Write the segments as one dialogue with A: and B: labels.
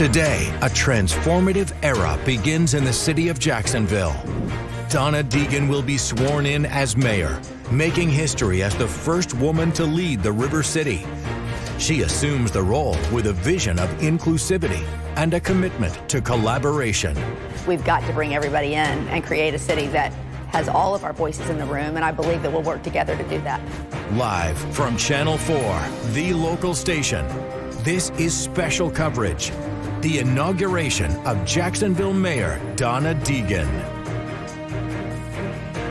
A: Today, a transformative era begins in the city of Jacksonville. Donna Deegan will be sworn in as mayor, making history as the first woman to lead the River City. She assumes the role with a vision of inclusivity and a commitment to collaboration.
B: We've got to bring everybody in and create a city that has all of our voices in the room, and I believe that we'll work together to do that.
A: Live from Channel 4, the local station, this is special coverage. The inauguration of Jacksonville Mayor Donna Deegan.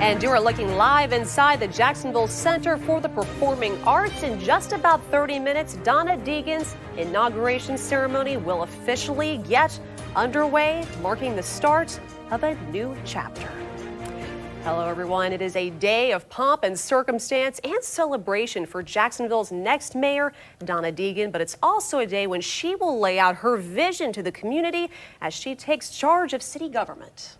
C: And you are looking live inside the Jacksonville Center for the Performing Arts. In just about 30 minutes, Donna Deegan's inauguration ceremony will officially get underway, marking the start of a new chapter. Hello, everyone. It is a day of pomp and circumstance and celebration for Jacksonville's next mayor, Donna Deegan, but it's also a day when she will lay out her vision to the community as she takes charge of city government.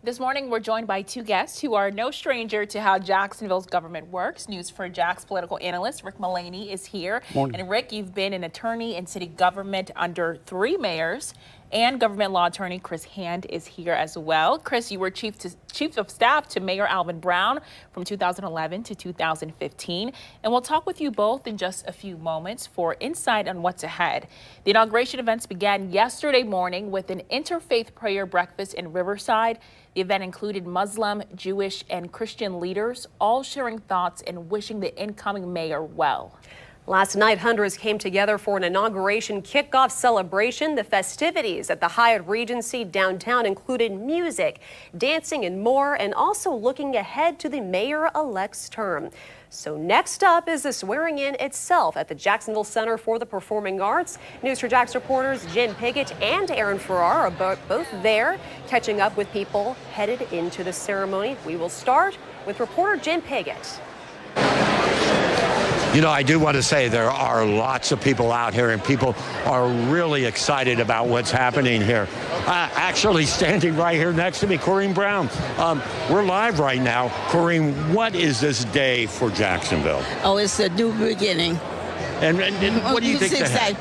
D: This morning, we're joined by two guests who are no stranger to how Jacksonville's government works. News for Jax political analyst Rick Mullaney is here.
E: Morning.
D: And Rick, you've been an attorney in city government under 3 mayors, and government law attorney Chris Hand is here as well. Chris, you were chief of staff to Mayor Alvin Brown from 2011 to 2015. And we'll talk with you both in just a few moments for insight on what's ahead. The inauguration events began yesterday morning with an interfaith prayer breakfast in Riverside. The event included Muslim, Jewish, and Christian leaders, all sharing thoughts and wishing the incoming mayor well.
C: Last night, hundreds came together for an inauguration kickoff celebration. The festivities at the Hyatt Regency downtown included music, dancing, and more, and also looking ahead to the mayor-elect's term. So next up is the swearing in itself at the Jacksonville Center for the Performing Arts. News for Jax reporters Jen Piggott and Aaron Farrar are both there, catching up with people headed into the ceremony. We will start with reporter Jen Piggott.
E: You know, I do want to say there are lots of people out here, and people are really excited about what's happening here. Actually, standing right here next to me, Corrine Brown. We're live right now. Corrine, what is this day for Jacksonville?
F: Oh, it's a new beginning.
E: And what do you think?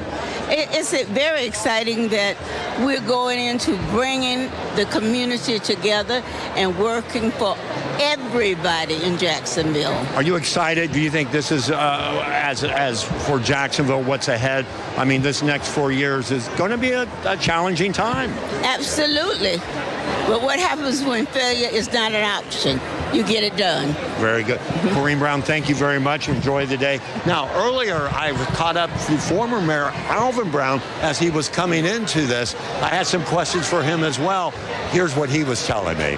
F: It's very exciting that we're going into bringing the community together and working for everybody in Jacksonville.
E: Are you excited? Do you think this is, as for Jacksonville, what's ahead? I mean, this next 4 years is going to be a challenging time.
F: Absolutely. But what happens when failure is not an option? You get it done.
E: Very good. Corrine Brown, thank you very much. Enjoy the day. Now, earlier, I caught up with former Mayor Alvin Brown as he was coming into this. I had some questions for him as well. Here's what he was telling me.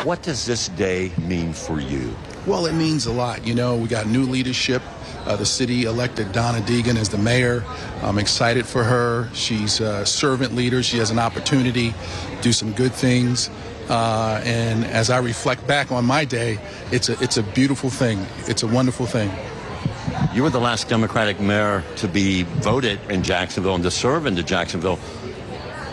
E: What does this day mean for you?
G: Well, it means a lot. You know, we got new leadership. The city elected Donna Deegan as the mayor. I'm excited for her. She's a servant leader. She has an opportunity to do some good things. And as I reflect back on my day, it's a beautiful thing. It's a wonderful thing.
E: You were the last Democratic mayor to be voted in Jacksonville and to serve in Jacksonville.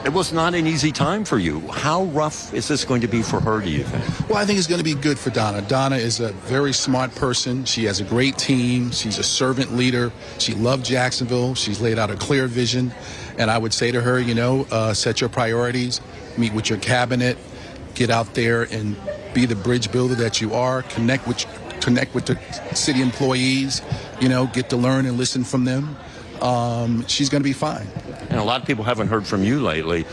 E: It was not an easy time for you. How rough is this going to be for her, do you think?
G: Well, I think it's going to be good for Donna. Donna is a very smart person. She has a great team. She's a servant leader. She loved Jacksonville. She's laid out a clear vision. And I would say to her, you know, set your priorities, meet with your cabinet, get out there and be the bridge builder that you are, connect with the city employees, you know, get to learn and listen from them. She's going to be fine.
E: And a lot of people haven't heard from you lately.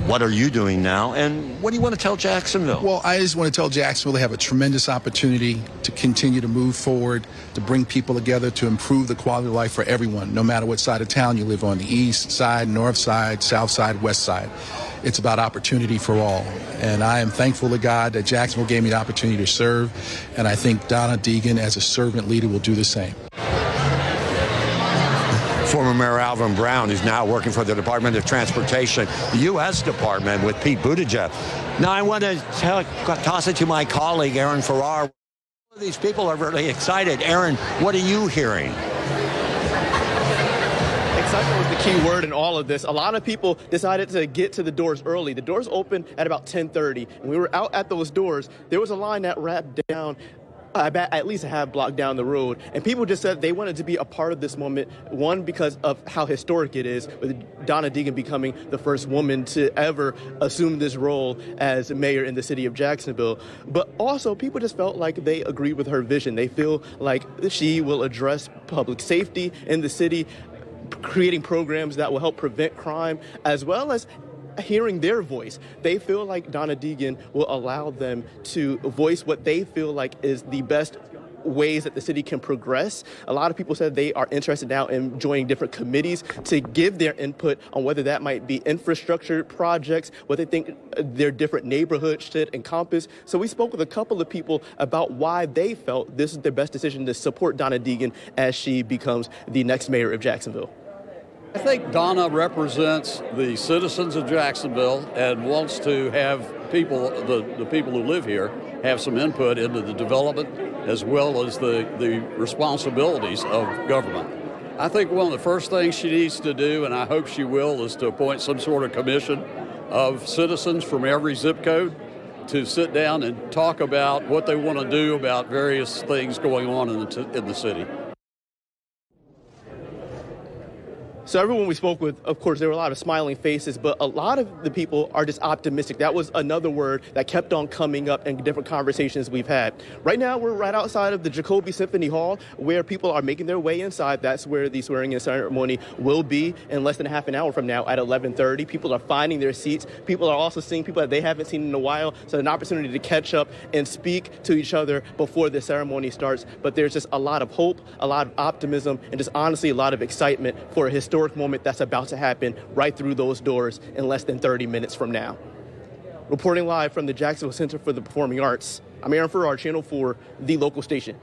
E: What are you doing now? And what do you want to tell Jacksonville?
G: Well, I just want to tell Jacksonville they have a tremendous opportunity to continue to move forward, to bring people together, to improve the quality of life for everyone, no matter what side of town you live on, the east side, north side, south side, west side. It's about opportunity for all. And I am thankful to God that Jacksonville gave me the opportunity to serve. And I think Donna Deegan, as a servant leader, will do the same.
E: Former Mayor Alvin Brown is now working for the Department of Transportation, the U.S. Department, with Pete Buttigieg. Now I want to toss it to my colleague, Aaron Farrar. These people are really excited. Aaron, what are you hearing?
H: Excitement was the key word in all of this. A lot of people decided to get to the doors early. The doors opened at about 10:30. When we were out at those doors, there was a line that wrapped down at least a half block down the road. And people just said they wanted to be a part of this moment, one, because of how historic it is, with Donna Deegan becoming the first woman to ever assume this role as mayor in the city of Jacksonville. But also, people just felt like they agreed with her vision. They feel like she will address public safety in the city, creating programs that will help prevent crime, as well as hearing their voice. They feel like Donna Deegan will allow them to voice what they feel like is the best ways that the city can progress. A lot of people said they are interested now in joining different committees to give their input on whether that might be infrastructure projects, what they think their different neighborhoods should encompass. So we spoke with a couple of people about why they felt this is the best decision to support Donna Deegan as she becomes the next mayor of Jacksonville.
I: I think Donna represents the citizens of Jacksonville and wants to have people, the people who live here, have some input into the development as well as the responsibilities of government. I think one of the first things she needs to do, and I hope she will, is to appoint some sort of commission of citizens from every zip code to sit down and talk about what they want to do about various things going on in the city.
H: So everyone we spoke with, of course, there were a lot of smiling faces, but a lot of the people are just optimistic. That was another word that kept on coming up in different conversations we've had. Right now, we're right outside of the Jacoby Symphony Hall, where people are making their way inside. That's where the swearing-in ceremony will be in less than half an hour from now at 11:30. People are finding their seats. People are also seeing people that they haven't seen in a while, so an opportunity to catch up and speak to each other before the ceremony starts. But there's just a lot of hope, a lot of optimism, and just honestly a lot of excitement for a historic moment that's about to happen right through those doors in less than 30 minutes from now. Reporting live from the Jacksonville Center for the Performing Arts, I'm Aaron Farrar, Channel 4, the local station.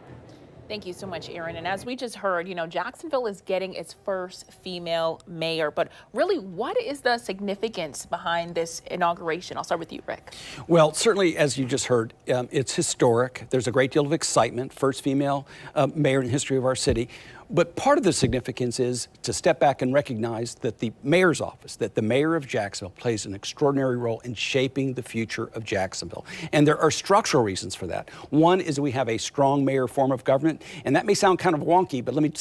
D: Thank you so much, Aaron. And as we just heard, Jacksonville is getting its first female mayor. But really, what is the significance behind this inauguration? I'll start with you, Rick.
J: Well, certainly, as you just heard, it's historic. There's a great deal of excitement. First female mayor in the history of our city. But part of the significance is to step back and recognize that the mayor's office, that the mayor of Jacksonville plays an extraordinary role in shaping the future of Jacksonville. And there are structural reasons for that. One is we have a strong mayor form of government, and that may sound kind of wonky, but let me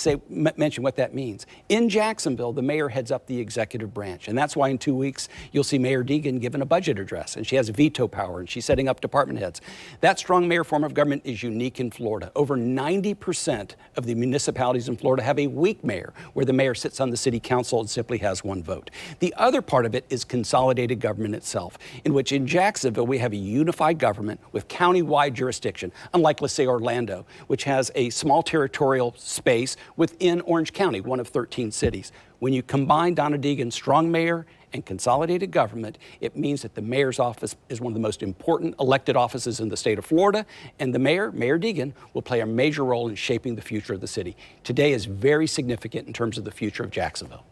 J: mention what that means. In Jacksonville, the mayor heads up the executive branch, and that's why in 2 weeks you'll see Mayor Deegan giving a budget address, and she has veto power, and she's setting up department heads. That strong mayor form of government is unique in Florida. Over 90% of the municipalities in Florida have a weak mayor, where the mayor sits on the city council and simply has one vote. The other part of it is consolidated government itself, in which in Jacksonville we have a unified government with county-wide jurisdiction, unlike, let's say, Orlando, which has a small territorial space within Orange County, one of 13 cities. When you combine Donna Deegan's strong mayor and consolidated government, it means that the mayor's office is one of the most important elected offices in the state of Florida, and the mayor, Mayor Deegan, will play a major role in shaping the future of the city. Today is very significant in terms of the future of Jacksonville.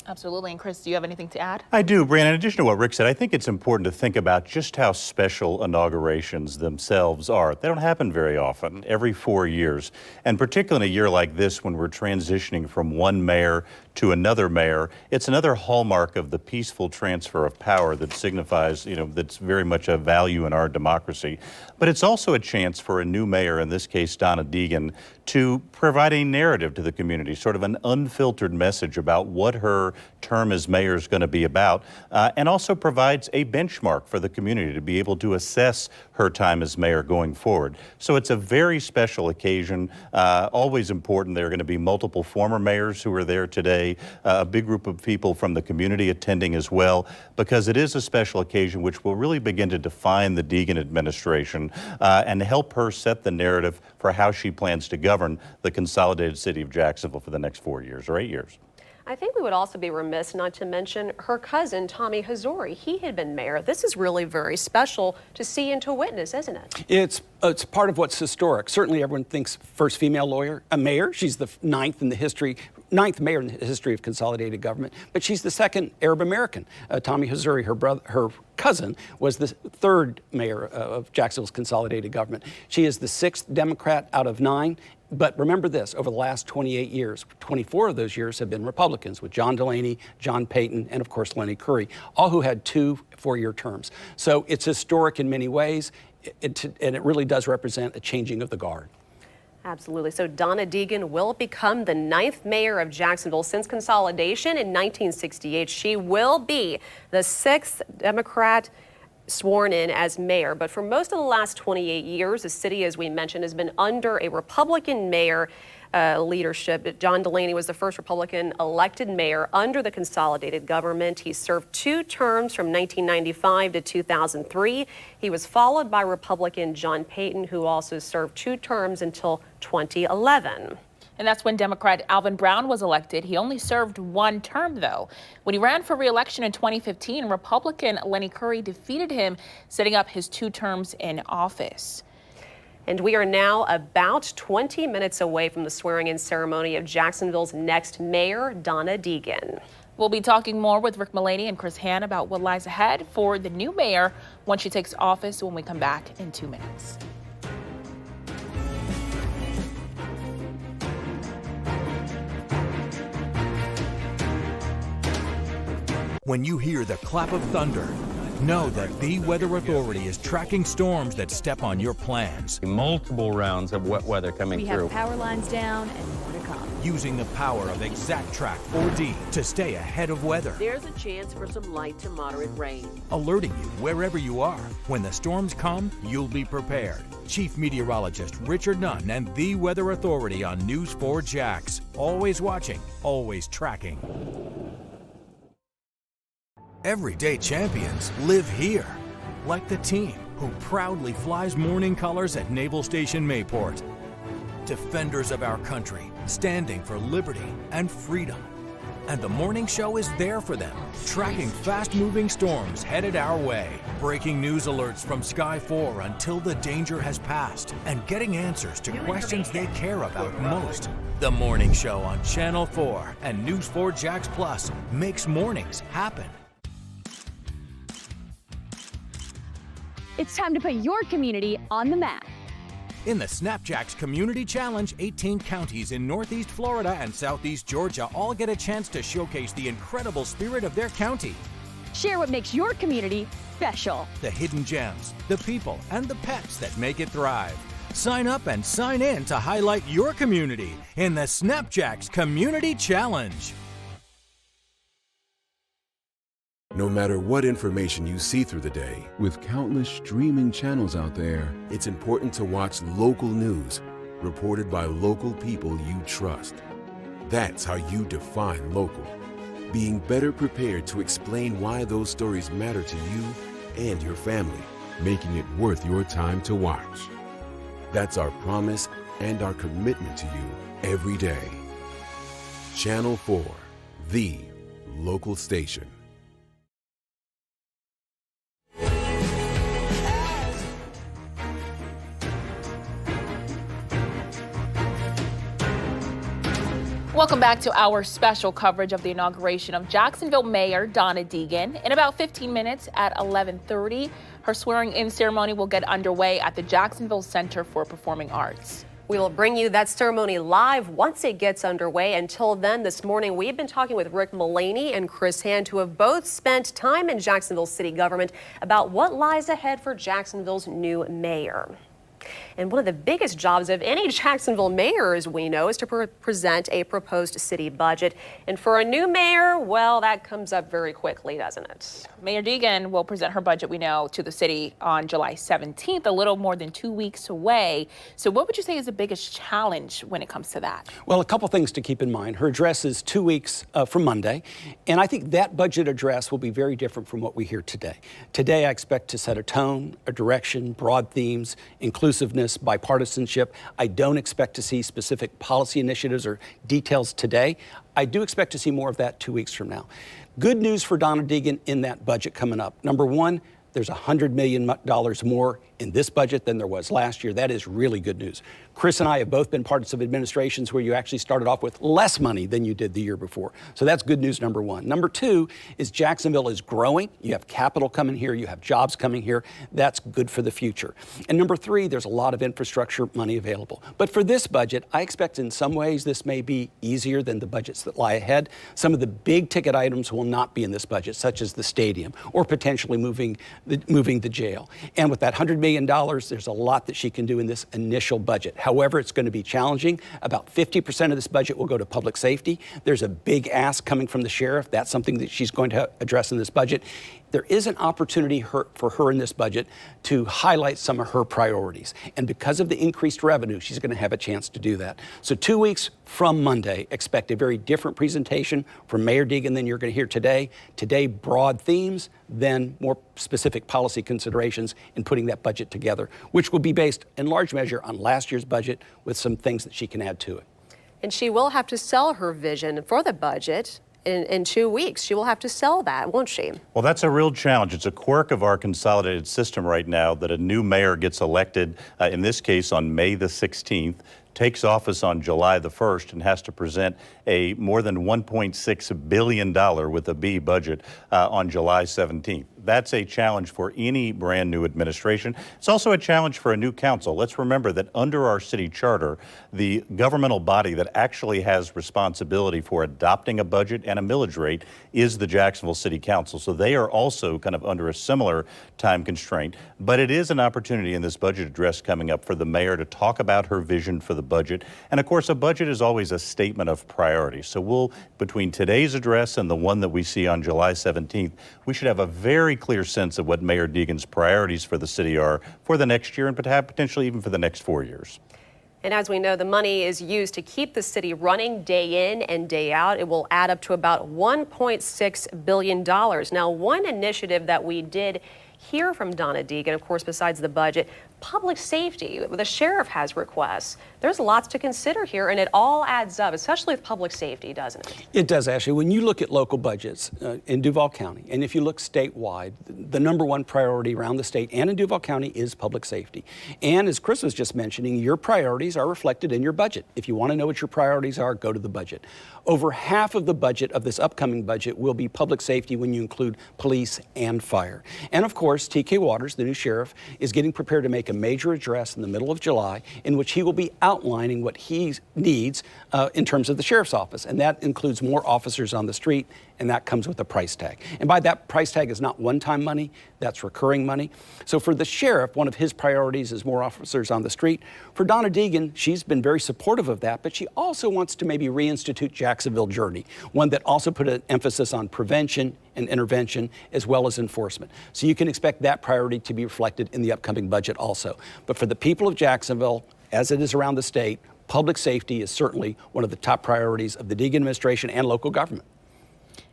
D: Absolutely. And Chris, do you have anything to add?
K: I do, Brian. In addition to what Rick said, I think it's important to think about just how special inaugurations themselves are. They don't happen very often, every 4 years. And particularly in a year like this, when we're transitioning from one mayor to another mayor, it's another hallmark of the peaceful transfer of power that signifies, that's very much a value in our democracy. But it's also a chance for a new mayor, in this case Donna Deegan, to provide a narrative to the community, sort of an unfiltered message about what her term as mayor is going to be about, and also provides a benchmark for the community to be able to assess her time as mayor going forward. So it's a very special occasion, always important. There are going to be multiple former mayors who are there today, a big group of people from the community attending as well, because it is a special occasion which will really begin to define the Deegan administration and help her set the narrative for how she plans to govern the consolidated city of Jacksonville for the next 4 years or 8 years.
C: I think we would also be remiss not to mention her cousin, Tommy Hazouri. He had been mayor. This is really very special to see and to witness, isn't it?
J: It's part of what's historic. Certainly everyone thinks first female mayor. She's the ninth mayor in the history of consolidated government, but she's the second Arab American. Tommy Hazouri, her cousin, was the third mayor of Jacksonville's consolidated government. She is the 6th Democrat out of 9. But remember this, over the last 28 years, 24 of those years have been Republicans, with John Delaney, John Payton, and of course Lenny Curry, all who had 2 4-year terms. So it's historic in many ways, and it really does represent a changing of the guard.
C: Absolutely. So Donna Deegan will become the 9th mayor of Jacksonville since consolidation in 1968. She will be the 6th Democrat sworn in as mayor. But for most of the last 28 years, the city, as we mentioned, has been under a Republican mayor leadership. John Delaney was the first Republican elected mayor under the consolidated government. He served 2 terms from 1995 to 2003. He was followed by Republican John Payton, who also served 2 terms until 2011.
D: And that's when Democrat Alvin Brown was elected. He only served 1 term, though. When he ran for re-election in 2015, Republican Lenny Curry defeated him, setting up his 2 terms in office.
C: And we are now about 20 minutes away from the swearing-in ceremony of Jacksonville's next mayor, Donna Deegan.
D: We'll be talking more with Rick Mullaney and Chris Hand about what lies ahead for the new mayor once she takes office when we come back in 2 minutes.
A: When you hear the clap of thunder, know that the Weather Authority is tracking storms that step on your plans.
L: Multiple rounds of wet weather coming through.
M: We have power lines down and more to come.
A: Using the power of Exact Track 4D to stay ahead of weather.
N: There's a chance for some light to moderate rain.
A: Alerting you wherever you are. When the storms come, you'll be prepared. Chief Meteorologist Richard Nunn and the Weather Authority on News 4 Jax. Always watching, always tracking. Everyday champions live here, like the team who proudly flies morning colors at Naval Station Mayport. Defenders of our country, standing for liberty and freedom. And the morning show is there for them, tracking fast-moving storms headed our way. Breaking news alerts from Sky 4 until the danger has passed, and getting answers to questions they care about most. The morning show on Channel 4 and News 4 Jax Plus makes mornings happen.
M: It's time to put your community on the map.
A: In the Snapjacks Community Challenge, 18 counties in Northeast Florida and Southeast Georgia all get a chance to showcase the incredible spirit of their county.
M: Share what makes your community special.
A: The hidden gems, the people, and the pets that make it thrive. Sign up and sign in to highlight your community in the Snapjacks Community Challenge.
O: No matter what information you see through the day, with countless streaming channels out there, it's important to watch local news reported by local people you trust. That's how you define local. Being better prepared to explain why those stories matter to you and your family, making it worth your time to watch. That's our promise and our commitment to you every day. Channel 4, the local station.
D: Welcome back to our special coverage of the inauguration of Jacksonville Mayor Donna Deegan. In about 15 minutes at 11:30, her swearing-in ceremony will get underway at the Jacksonville Center for Performing Arts.
C: We will bring you that ceremony live once it gets underway. Until then, this morning, we've been talking with Rick Mullaney and Chris Hand, who have both spent time in Jacksonville city government, about what lies ahead for Jacksonville's new mayor. And one of the biggest jobs of any Jacksonville mayor, as we know, is to present a proposed city budget. And for a new mayor, well, that comes up very quickly, doesn't it?
D: Mayor Deegan will present her budget, we know, to the city on July 17th, a little more than 2 weeks away. So what would you say is the biggest challenge when it comes to that?
J: Well, a couple things to keep in mind. Her address is 2 weeks from Monday, and I think that budget address will be very different from what we hear today. Today, I expect to set a tone, a direction, broad themes, inclusiveness, bipartisanship. I don't expect to see specific policy initiatives or details today. I do expect to see more of that 2 weeks from now. Good news for Donna Deegan in that budget coming up. Number one, there's $100 million more in this budget than there was last year. That is really good news. Chris and I have both been parts of administrations where you actually started off with less money than you did the year before. So that's good news, number one. Number two is Jacksonville is growing. You have capital coming here. You have jobs coming here. That's good for the future. And number three, there's a lot of infrastructure money available. But for this budget, I expect in some ways this may be easier than the budgets that lie ahead. Some of the big ticket items will not be in this budget, such as the stadium or potentially moving the jail. And with that $100 million million, there's a lot that she can do in this initial budget. However, it's going to be challenging. About 50% of this budget will go to public safety. There's a big ask coming from the sheriff. That's something that she's going to address in this budget. There is an opportunity for her in this budget to highlight some of her priorities. And because of the increased revenue, she's going to have a chance to do that. So 2 weeks from Monday, expect a very different presentation from Mayor Deegan than you're going to hear today. Today, broad themes, then more specific policy considerations in putting that budget together, which will be based in large measure on last year's budget with some things that she can add to it.
C: And she will have to sell her vision for the budget. In 2 weeks, she will have to sell that, won't she?
K: Well, that's a real challenge. It's a quirk of our consolidated system right now that a new mayor gets elected, in this case on May the 16th, takes office on July the 1st, and has to present a more than $1.6 billion with a B budget on July 17th. That's a challenge for any brand new administration. It's also a challenge for a new council. Let's remember that under our city charter, the governmental body that actually has responsibility for adopting a budget and a millage rate is the Jacksonville City Council. So they are also kind of under a similar time constraint. But it is an opportunity in this budget address coming up for the mayor to talk about her vision for the budget. And of course, a budget is always a statement of priorities. So we'll, between today's address and the one that we see on July 17th, we should have a very clear sense of what Mayor Deegan's priorities for the city are for the next year and potentially even for the next 4 years.
C: And as we know, the money is used to keep the city running day in and day out. It will add up to about $1.6 billion. Now, one initiative that we did hear from Donna Deegan, of course, besides the budget, public safety. The sheriff has requests. There's lots to consider here, and it all adds up, especially with public safety, doesn't it?
J: It does, Ashley. When you look at local budgets in Duval County, and if you look statewide, the number one priority around the state and in Duval County is public safety. And as Chris was just mentioning, your priorities are reflected in your budget. If you want to know what your priorities are, go to the budget. Over half of the budget of this upcoming budget will be public safety when you include police and fire. And of course, TK Waters, the new sheriff, is getting prepared to make a major address in the middle of July in which he will be outlining what he needs in terms of the sheriff's office. And that includes more officers on the street, and that comes with a price tag. And by that, price tag is not one-time money, that's recurring money. So for the sheriff, one of his priorities is more officers on the street. For Donna Deegan, she's been very supportive of that, but she also wants to maybe reinstitute Jacksonville Journey, one that also put an emphasis on prevention and intervention as well as enforcement. So you can expect that priority to be reflected in the upcoming budget also. But for the people of Jacksonville, as it is around the state, public safety is certainly one of the top priorities of the Deegan administration and local government.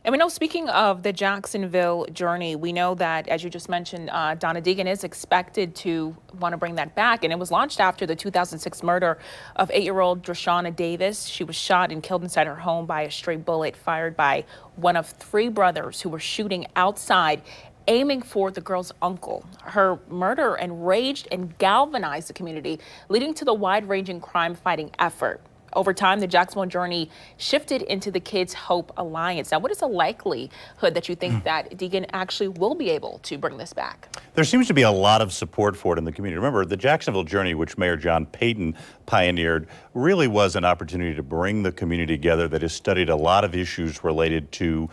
D: And we know, speaking of the Jacksonville Journey, we know that, as you just mentioned, Donna Deegan is expected to want to bring that back. And it was launched after the 2006 murder of 8-year-old Drashana Davis. She was shot and killed inside her home by a stray bullet fired by one of 3 brothers who were shooting outside, aiming for the girl's uncle. Her murder enraged and galvanized the community, leading to the wide-ranging crime-fighting effort. Over time, the Jacksonville Journey shifted into the Kids Hope Alliance. Now, what is the likelihood that you think that Deegan actually will be able to bring this back?
K: There seems to be a lot of support for it in the community. Remember, the Jacksonville Journey, which Mayor John Payton pioneered, really was an opportunity to bring the community together that has studied a lot of issues related to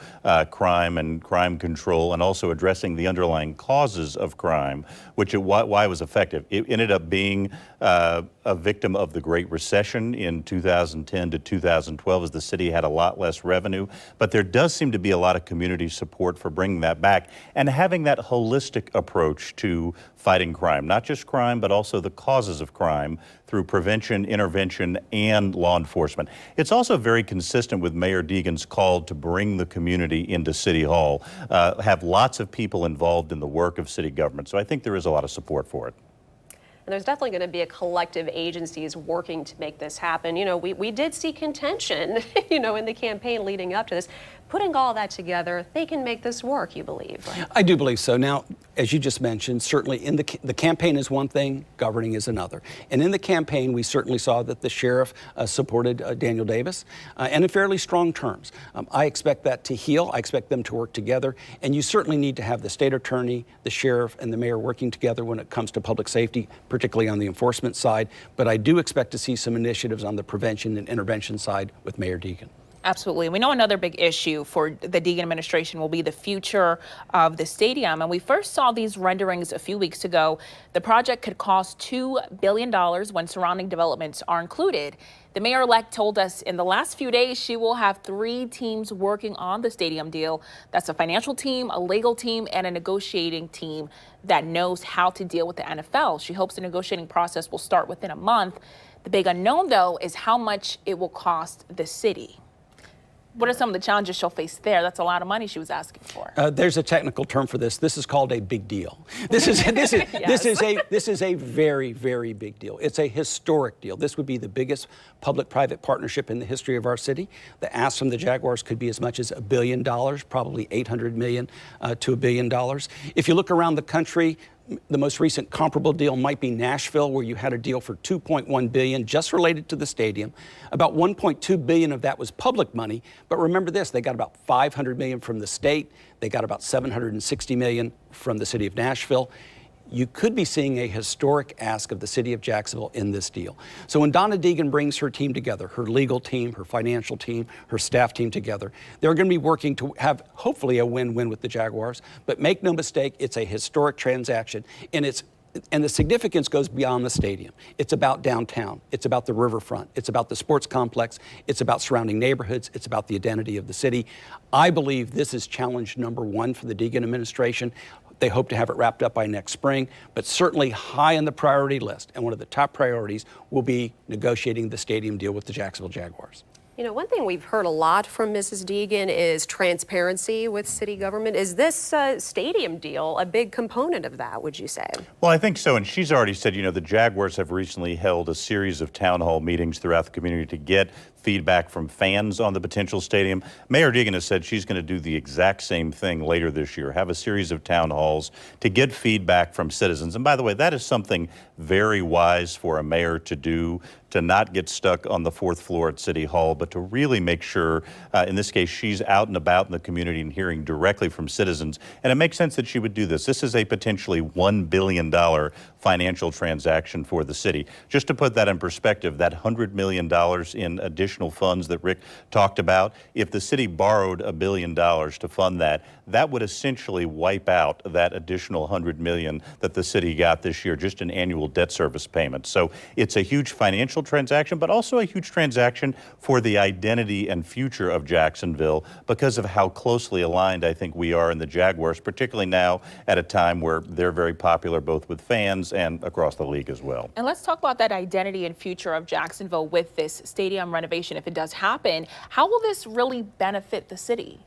K: crime and crime control, and also addressing the underlying causes of crime, why it was effective. It ended up being a victim of the Great Recession in 2010 to 2012 as the city had a lot less revenue. But there does seem to be a lot of community support for bringing that back and having that holistic approach to fighting crime, not just crime, but also the causes of crime through prevention, intervention, and law enforcement. It's also very consistent with Mayor Deegan's call to bring the community into City Hall, have lots of people involved in the work of city government. So I think there is a lot of support for it.
C: And there's definitely going to be a collective agencies working to make this happen. You know, we did see contention, you know, in the campaign leading up to this. Putting all that together, they can make this work, you believe? Right?
J: I do believe so. Now, as you just mentioned, certainly in the campaign is one thing, governing is another. And in the campaign, we certainly saw that the sheriff supported Daniel Davis and in fairly strong terms. I expect that to heal. I expect them to work together. And you certainly need to have the state attorney, the sheriff, and the mayor working together when it comes to public safety, particularly on the enforcement side. But I do expect to see some initiatives on the prevention and intervention side with Mayor Deegan.
D: Absolutely. We know another big issue for the Deegan administration will be the future of the stadium. And we first saw these renderings a few weeks ago. The project could cost $2 billion when surrounding developments are included. The mayor-elect told us in the last few days she will have 3 teams working on the stadium deal. That's a financial team, a legal team, and a negotiating team that knows how to deal with the NFL. She hopes the negotiating process will start within a month. The big unknown, though, is how much it will cost the city. What are some of the challenges she'll face there? That's a lot of money she was asking for.
J: There's a technical term for this. This is called a big deal. This is a very, very big deal. It's a historic deal. This would be the biggest public-private partnership in the history of our city. The ask from the Jaguars could be as much as $1 billion, probably $800 million to $1 billion. If you look around the country, the most recent comparable deal might be Nashville, where you had a deal for $2.1 billion just related to the stadium. About $1.2 billion of that was public money. But remember this, they got about $500 million from the state. They got about $760 million from the city of Nashville. You could be seeing a historic ask of the city of Jacksonville in this deal. So when Donna Deegan brings her team together, her legal team, her financial team, her staff team together, they're going to be working to have hopefully a win-win with the Jaguars. But make no mistake, it's a historic transaction, and the significance goes beyond the stadium. It's about downtown. It's about the riverfront. It's about the sports complex. It's about surrounding neighborhoods. It's about the identity of the city. I believe this is challenge number 1 for the Deegan administration. They hope to have it wrapped up by next spring, but certainly high on the priority list. And one of the top priorities will be negotiating the stadium deal with the Jacksonville Jaguars.
C: You know, one thing we've heard a lot from Mrs. Deegan is transparency with city government. Is this stadium deal a big component of that, would you say?
K: Well, I think so. And she's already said, you know, the Jaguars have recently held a series of town hall meetings throughout the community to get feedback from fans on the potential stadium. Mayor Deegan has said she's going to do the exact same thing later this year, have a series of town halls to get feedback from citizens. And by the way, that is something very wise for a mayor to do, to not get stuck on the 4th floor at City Hall, but to really make sure, in this case, she's out and about in the community and hearing directly from citizens. And it makes sense that she would do this. This is a potentially $1 billion financial transaction for the city. Just to put that in perspective, that $100 million in additional funds that Rick talked about, if the city borrowed $1 billion to fund that, that would essentially wipe out that additional $100 million that the city got this year, just in annual debt service payments. So it's a huge financial transaction, but also a huge transaction for the identity and future of Jacksonville because of how closely aligned I think we are in the Jaguars, particularly now at a time where they're very popular both with fans and across the league as well.
D: And let's talk about that identity and future of Jacksonville with this stadium renovation. If it does happen, how will this really benefit the city?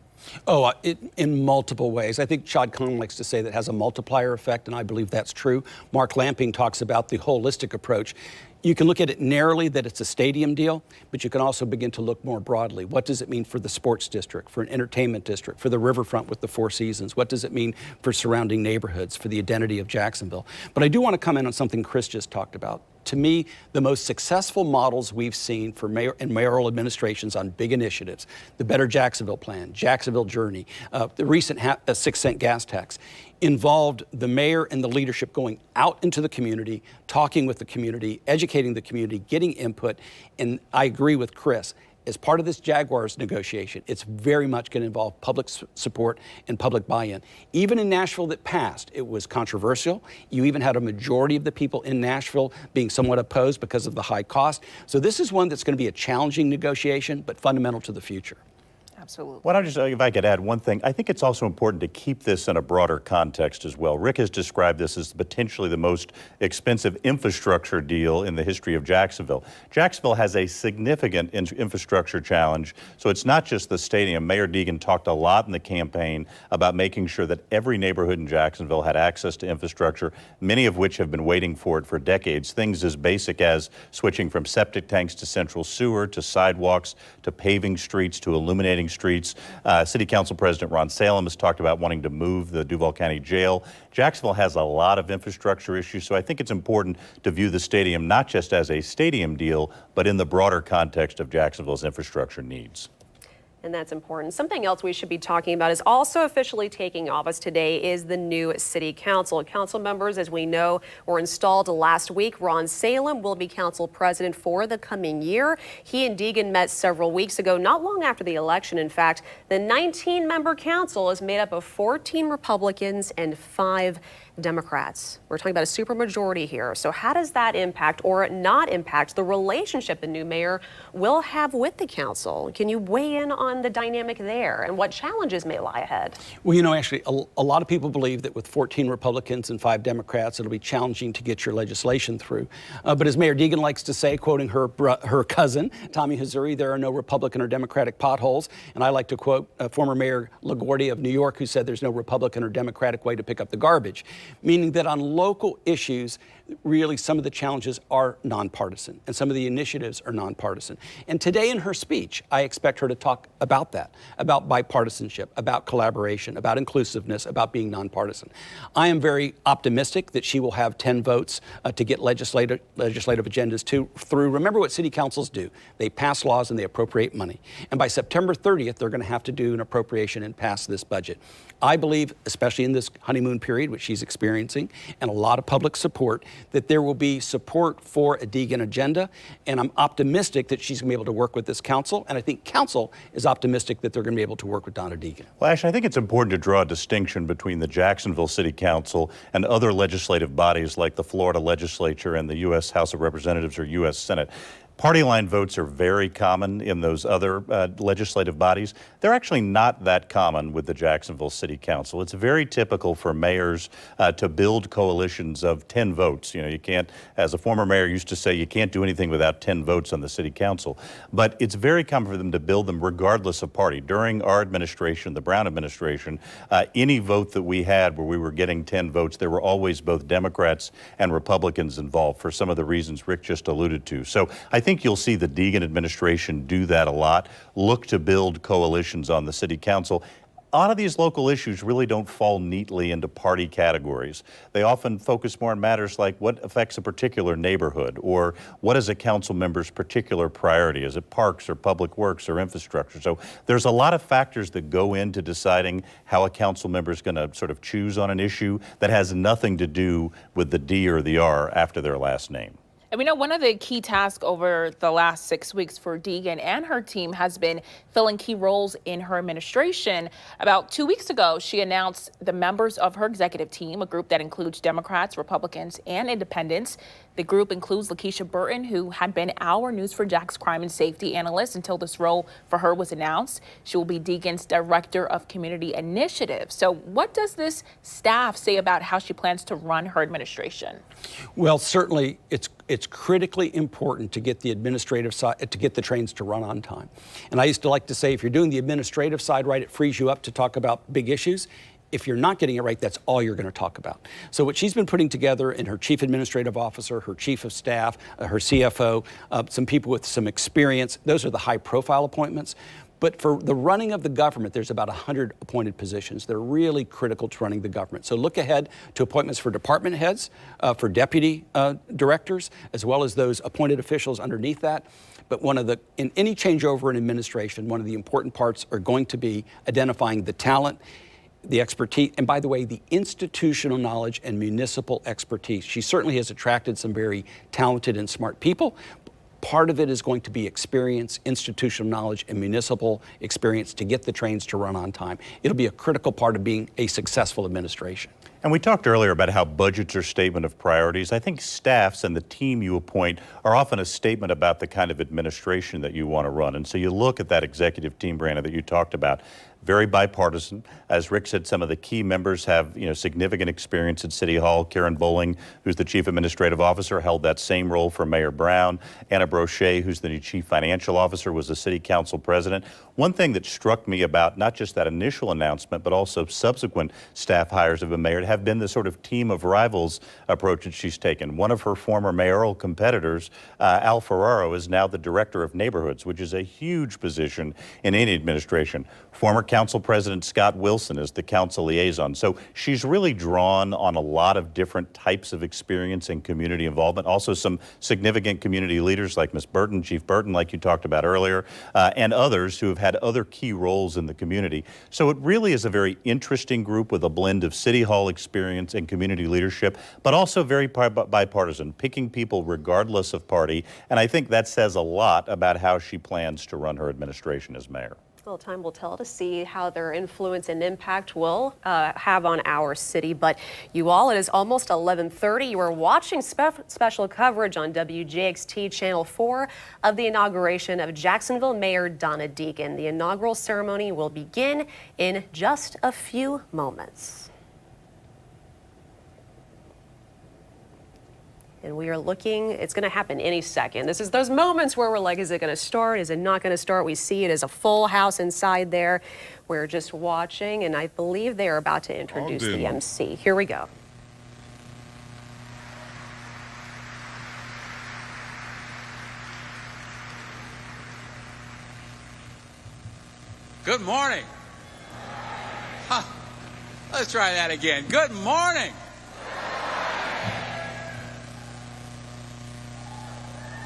J: Oh, in multiple ways. I think Chad Cohn likes to say that has a multiplier effect, and I believe that's true. Mark Lamping talks about the holistic approach. You can look at it narrowly that it's a stadium deal, but you can also begin to look more broadly. What does it mean for the sports district, for an entertainment district, for the riverfront with the Four Seasons? What does it mean for surrounding neighborhoods, for the identity of Jacksonville? But I do want to comment on something Chris just talked about. To me, the most successful models we've seen for mayor and mayoral administrations on big initiatives, the Better Jacksonville Plan, Jacksonville Journey, the recent 6-cent gas tax, involved the mayor and the leadership going out into the community, talking with the community, educating the community, getting input. And I agree with Chris. As part of this Jaguars negotiation, it's very much going to involve public support and public buy-in. Even in Nashville that passed, it was controversial. You even had a majority of the people in Nashville being somewhat opposed because of the high cost. So this is one that's going to be a challenging negotiation, but fundamental to the future.
D: Absolutely.
K: Well, if I could add one thing, I think it's also important to keep this in a broader context as well. Rick has described this as potentially the most expensive infrastructure deal in the history of Jacksonville. Jacksonville has a significant infrastructure challenge, so it's not just the stadium. Mayor Deegan talked a lot in the campaign about making sure that every neighborhood in Jacksonville had access to infrastructure, many of which have been waiting for it for decades. Things as basic as switching from septic tanks to central sewer, to sidewalks, to paving streets, to illuminating streets. City Council President Ron Salem has talked about wanting to move the Duval County Jail. Jacksonville has a lot of infrastructure issues, so I think it's important to view the stadium not just as a stadium deal, but in the broader context of Jacksonville's infrastructure needs.
C: And that's important. Something else we should be talking about is also officially taking office today is the new city council. Council members, as we know, were installed last week. Ron Salem will be council president for the coming year. He and Deegan met several weeks ago, not long after the election. In fact, the 19-member council is made up of 14 Republicans and 5 Democrats. We're talking about a supermajority here. So how does that impact or not impact the relationship the new mayor will have with the council? Can you weigh in on the dynamic there and what challenges may lie ahead?
J: Well, you know, actually, a lot of people believe that with 14 Republicans and 5 Democrats, it'll be challenging to get your legislation through. But as Mayor Deegan likes to say, quoting her cousin, Tommy Hazouri, there are no Republican or Democratic potholes. And I like to quote former Mayor LaGuardia of New York, who said there's no Republican or Democratic way to pick up the garbage. Meaning that on local issues, really some of the challenges are nonpartisan and some of the initiatives are nonpartisan. And today in her speech, I expect her to talk about that, about bipartisanship, about collaboration, about inclusiveness, about being nonpartisan. I am very optimistic that she will have 10 votes to get legislative agendas through. Remember what city councils do. They pass laws and they appropriate money. And by September 30th, they're going to have to do an appropriation and pass this budget. I believe, especially in this honeymoon period, which she's experiencing, and a lot of public support, that there will be support for a Deegan agenda. And I'm optimistic that she's going to be able to work with this council. And I think council is optimistic that they're going to be able to work with Donna Deegan.
K: Well, Ash, I think it's important to draw a distinction between the Jacksonville City Council and other legislative bodies like the Florida Legislature and the U.S. House of Representatives or U.S. Senate. Party line votes are very common in those other legislative bodies. They're actually not that common with the Jacksonville City Council. It's very typical for mayors to build coalitions of 10 votes. You know, you can't, as a former mayor used to say, you can't do anything without 10 votes on the city council. But it's very common for them to build them regardless of party. During our administration, the Brown administration, any vote that we had where we were getting 10 votes, there were always both Democrats and Republicans involved for some of the reasons Rick just alluded to. So I think you'll see the Deegan administration do that a lot, look to build coalitions on the city council. A lot of these local issues really don't fall neatly into party categories. They often focus more on matters like what affects a particular neighborhood or what is a council member's particular priority. Is it parks or public works or infrastructure? So there's a lot of factors that go into deciding how a council member is going to sort of choose on an issue that has nothing to do with the D or the R after their last name.
D: And we know one of the key tasks over the last 6 weeks for Deegan and her team has been filling key roles in her administration. About 2 weeks ago, she announced the members of her executive team, a group that includes Democrats, Republicans, and independents. The group includes Lakeisha Burton, who had been our News4Jax crime and safety analyst until this role for her was announced. She will be Deegan's director of community initiatives. So what does this staff say about how she plans to run her administration?
J: Well, certainly it's critically important to get the administrative side, to get the trains to run on time. And I used to like to say, if you're doing the administrative side right, it frees you up to talk about big issues. If you're not getting it right, that's all you're going to talk about. So what she's been putting together in her chief administrative officer, her chief of staff, her CFO, some people with some experience, those are the high profile appointments. But for the running of the government, there's about 100 appointed positions. They're really critical to running the government. So look ahead to appointments for department heads, for deputy directors, as well as those appointed officials underneath that. But in any changeover in administration, one of the important parts are going to be identifying the talent, the expertise, and by the way, the institutional knowledge and municipal expertise. She certainly has attracted some very talented and smart people. Part of it is going to be experience, institutional knowledge, and municipal experience to get the trains to run on time. It'll be a critical part of being a successful administration.
K: And we talked earlier about how budgets are a statement of priorities. I think staffs and the team you appoint are often a statement about the kind of administration that you want to run. And so you look at that executive team, Brandon, that you talked about. Very bipartisan. As Rick said, some of the key members have significant experience at City Hall. Karen Bowling, who's the chief administrative officer, held that same role for Mayor Brown. Anna Brochet, who's the new chief financial officer, was the city council president. One thing that struck me about not just that initial announcement, but also subsequent staff hires of a mayor have been the sort of team of rivals approach that she's taken. One of her former mayoral competitors, Al Ferraro, is now the director of neighborhoods, which is a huge position in any administration. Former Council President Scott Wilson is the council liaison. So she's really drawn on a lot of different types of experience and community involvement. Also some significant community leaders like Ms. Burton, Chief Burton, like you talked about earlier, and others who have had other key roles in the community. So it really is a very interesting group with a blend of City Hall experience and community leadership, but also very bipartisan, picking people regardless of party. And I think that says a lot about how she plans to run her administration as mayor.
C: Well, time will tell to see how their influence and impact will have on our city. But you all, it is almost 11:30. You are watching special coverage on WJXT Channel 4 of the inauguration of Jacksonville Mayor Donna Deegan. The inaugural ceremony will begin in just a few moments. And we are looking, it's going to happen any second. This is those moments where we're like, is it going to start? Is it not going to start? We see it as a full house inside there. We're just watching, and I believe they are about to introduce the MC. Here we go.
P: Good morning. Huh. Let's try that again. Good morning.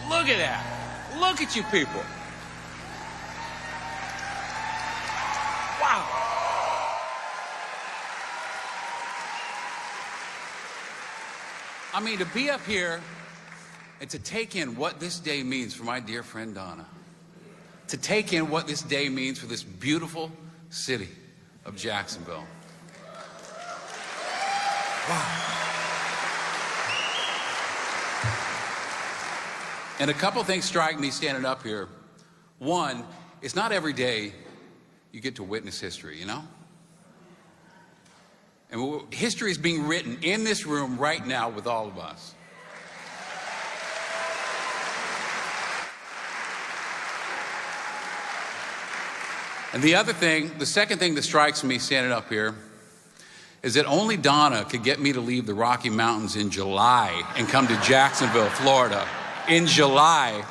P: Look at that. Look at you people. Wow. I mean, to be up here and to take in what this day means for my dear friend Donna, to take in what this day means for this beautiful city of Jacksonville. Wow. And a couple things strike me standing up here. One, it's not every day you get to witness history, you know? And history is being written in this room right now with all of us. And the second thing that strikes me standing up here is that only Donna could get me to leave the Rocky Mountains in July and come to Jacksonville, Florida. In July.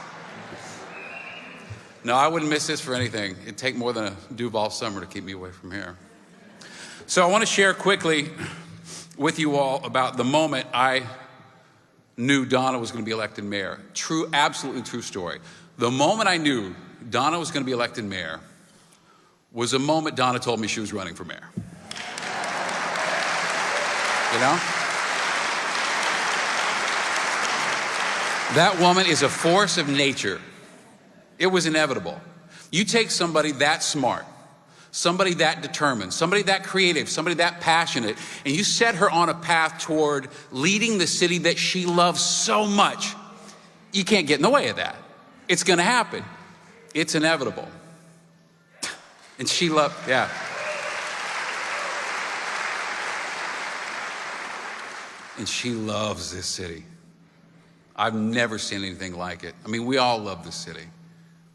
P: No, I wouldn't miss this for anything. It'd take more than a Duval summer to keep me away from here. So I want to share quickly with you all about the moment I knew Donna was going to be elected mayor. True, absolutely true story. The moment I knew Donna was going to be elected mayor was the moment Donna told me she was running for mayor. You know? That woman is a force of nature. It was inevitable. You take somebody that smart, somebody that determined, somebody that creative, somebody that passionate, and you set her on a path toward leading the city that she loves so much, you can't get in the way of that. It's gonna happen. It's inevitable. And she loved, yeah. And she loves this city. I've never seen anything like it. I mean, we all love the city,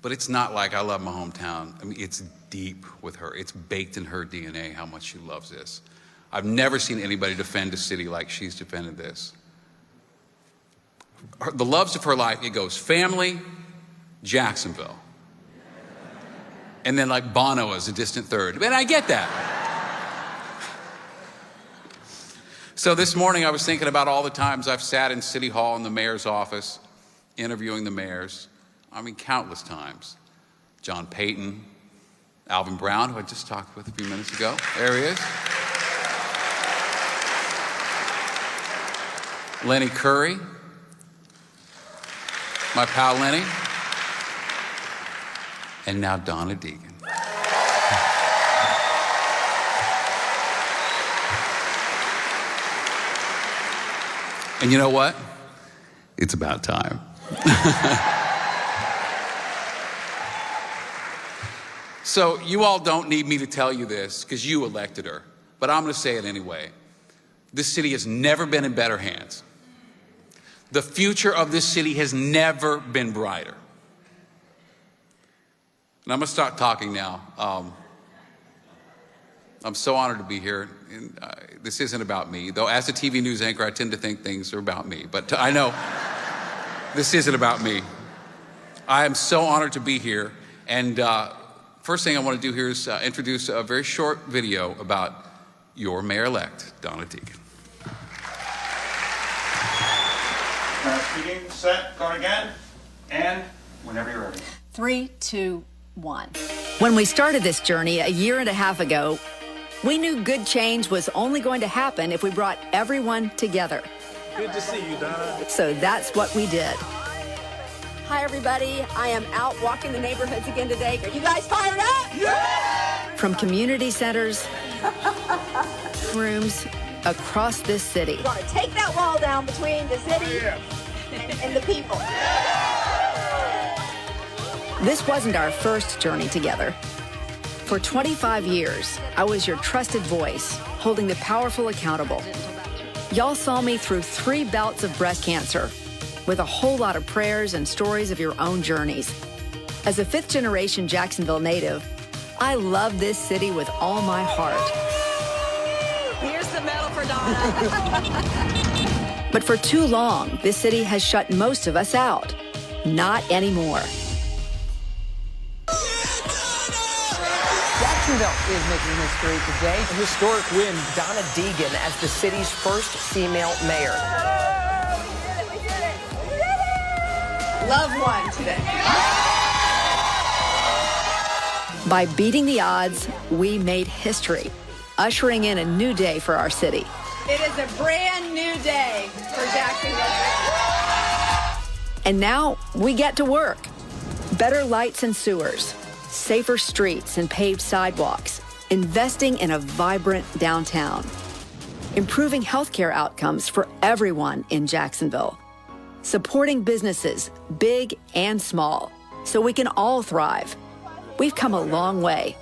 P: but it's not like I love my hometown. I mean, it's deep with her. It's baked in her DNA how much she loves this. I've never seen anybody defend a city like she's defended this. The loves of her life, it goes family, Jacksonville. And then like Bono as a distant third. And I get that. So this morning I was thinking about all the times I've sat in City Hall in the mayor's office, interviewing the mayors. I mean, countless times. John Payton, Alvin Brown, who I just talked with a few minutes ago. There he is. Lenny Curry, my pal Lenny. And now Donna Deegan. And you know what? It's about time. So you all don't need me to tell you this because you elected her, but I'm going to say it anyway. This city has never been in better hands. The future of this city has never been brighter. And I'm going to start talking now. I'm so honored to be here. And, this isn't about me, though as a TV news anchor, I tend to think things are about me. But I know this isn't about me. I am so honored to be here. And First thing I want to do here is introduce a very short video about your mayor-elect, Donna Deegan.
Q: Speaking, set, going again, and whenever you're ready.
R: 3, 2, 1.
B: When we started this journey a year and a half ago, we knew good change was only going to happen if we brought everyone together.
Q: Good to see you, Donna.
B: So that's what we did. Hi, everybody. I am out walking the neighborhoods again today. Are you guys fired up? Yeah! From community centers, rooms across this city.
R: We're going to take that wall down between the city and the people.
B: This wasn't our first journey together. For 25 years, I was your trusted voice, holding the powerful accountable. Y'all saw me through 3 bouts of breast cancer, with a whole lot of prayers and stories of your own journeys. As a 5th-generation Jacksonville native, I love this city with all my heart.
R: Here's the medal for Donna.
B: But for too long, this city has shut most of us out. Not anymore.
S: Jacksonville is making history today. A historic win, Donna Deegan as the city's first female mayor.
R: We did it. Love won today.
B: By beating the odds, we made history, ushering in a new day for our city.
R: It is a brand new day for Jacksonville.
B: And now we get to work. Better lights and sewers, safer streets and paved sidewalks, investing in a vibrant downtown, improving healthcare outcomes for everyone in Jacksonville, supporting businesses, big and small, so we can all thrive. We've come a long way.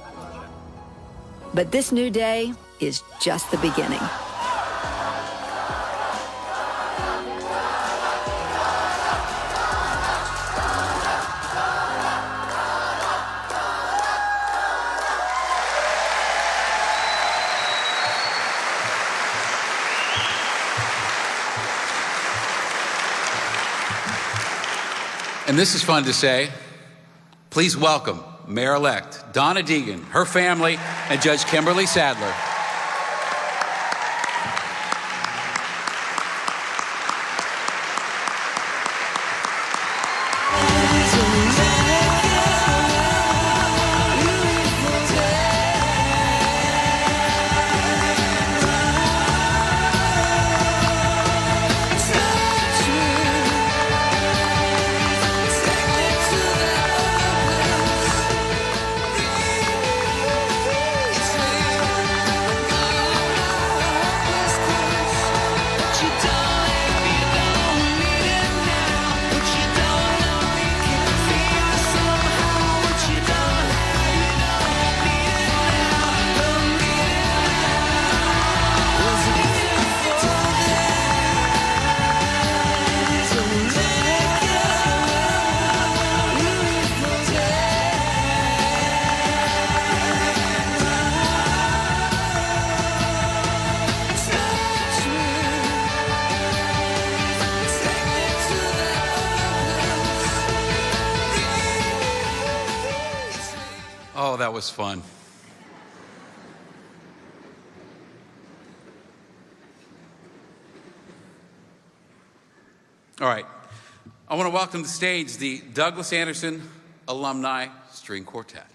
B: But this new day is just the beginning.
P: And this is fun to say. Please welcome Mayor-elect Donna Deegan, her family, and Judge Kimberly Sadler. Oh, that was fun. All right. I want to welcome to the stage the Douglas Anderson Alumni String Quartet.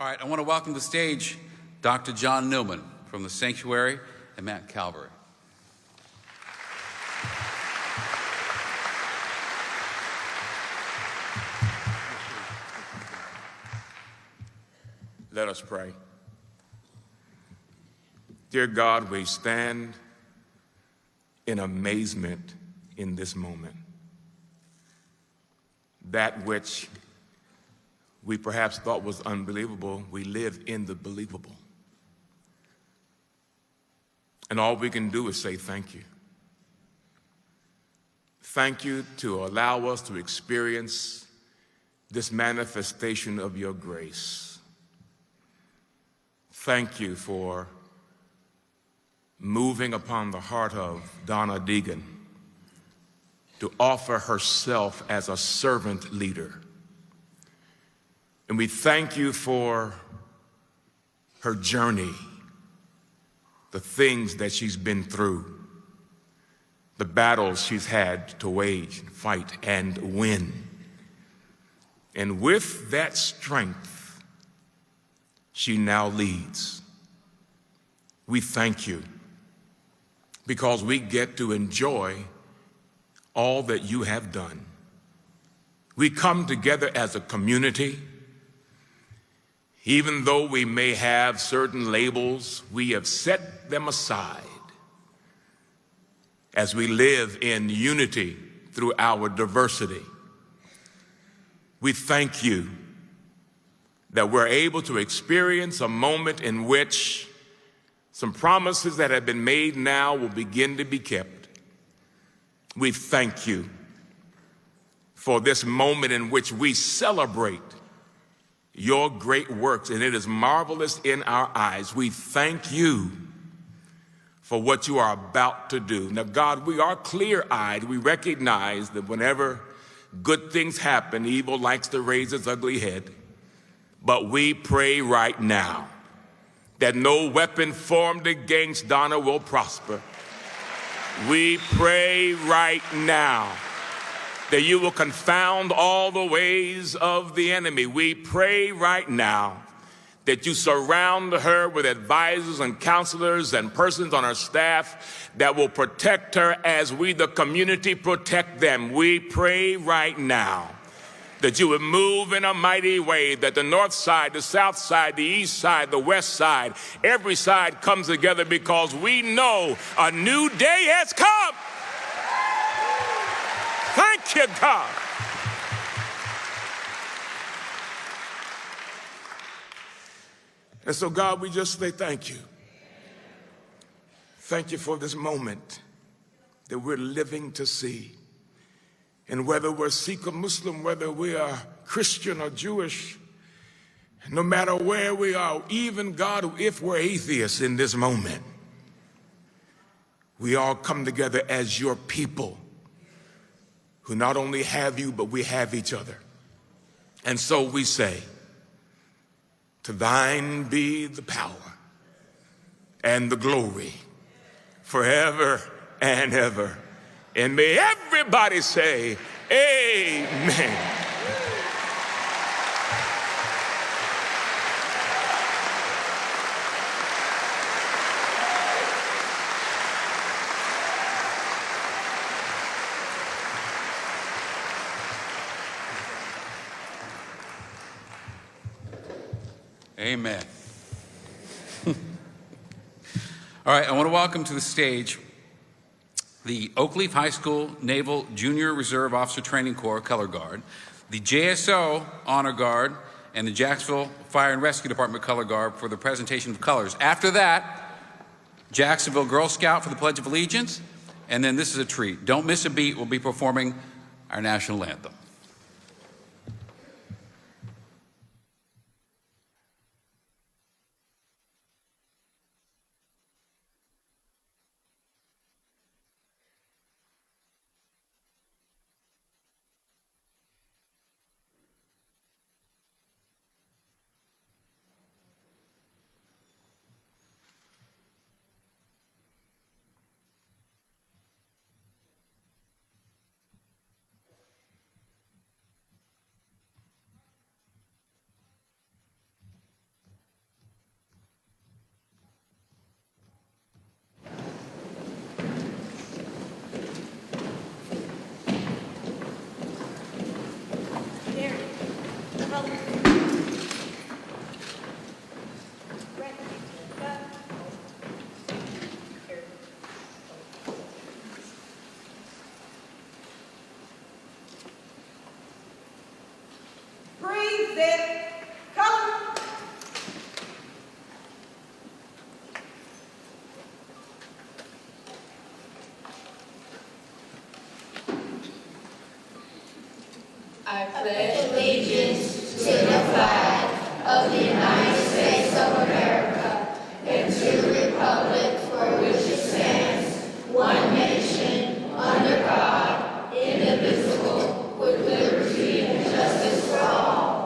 P: All right, I want to welcome to the stage Dr. John Newman from the Sanctuary and Mount Calvary.
T: Let us pray. Dear God, we stand in amazement in this moment. That which we perhaps thought was unbelievable, we live in the believable. And all we can do is say thank you. Thank you to allow us to experience this manifestation of your grace. Thank you for moving upon the heart of Donna Deegan to offer herself as a servant leader. And we thank you for her journey, the things that she's been through, the battles she's had to wage, fight, and win. And with that strength, she now leads. We thank you because we get to enjoy all that you have done. We come together as a community. Even though we may have certain labels, we have set them aside as we live in unity through our diversity. We thank you that we're able to experience a moment in which some promises that have been made now will begin to be kept. We thank you for this moment in which we celebrate your great works, and it is marvelous in our eyes. We thank you for what you are about to do. Now, God, we are clear-eyed. We recognize that whenever good things happen, evil likes to raise its ugly head. But we pray right now that no weapon formed against Donna will prosper. We pray right now that you will confound all the ways of the enemy. We pray right now that you surround her with advisors and counselors and persons on her staff that will protect her as we, the community, protect them. We pray right now that you would move in a mighty way, that the north side, the south side, the east side, the west side, every side comes together because we know a new day has come. Thank you, God. And so, God, we just say thank you. Thank you for this moment that we're living to see. And whether we're Sikh or Muslim, whether we are Christian or Jewish, no matter where we are, even, God, if we're atheists in this moment, we all come together as your people who not only have you, but we have each other. And so we say, to thine be the power and the glory forever and ever. And may everybody say, amen.
P: Amen. All right, I want to welcome to the stage the Oakleaf High School Naval Junior Reserve Officer Training Corps Color Guard, the JSO Honor Guard, and the Jacksonville Fire and Rescue Department Color Guard for the presentation of colors. After that, Jacksonville Girl Scout for the Pledge of Allegiance, and then this is a treat. Don't miss a beat. We'll be performing our national anthem.
R: set, color.
U: I pledge allegiance to the flag of the United States of America and to the republic for which it stands, one nation, under God, indivisible, with liberty and justice for all.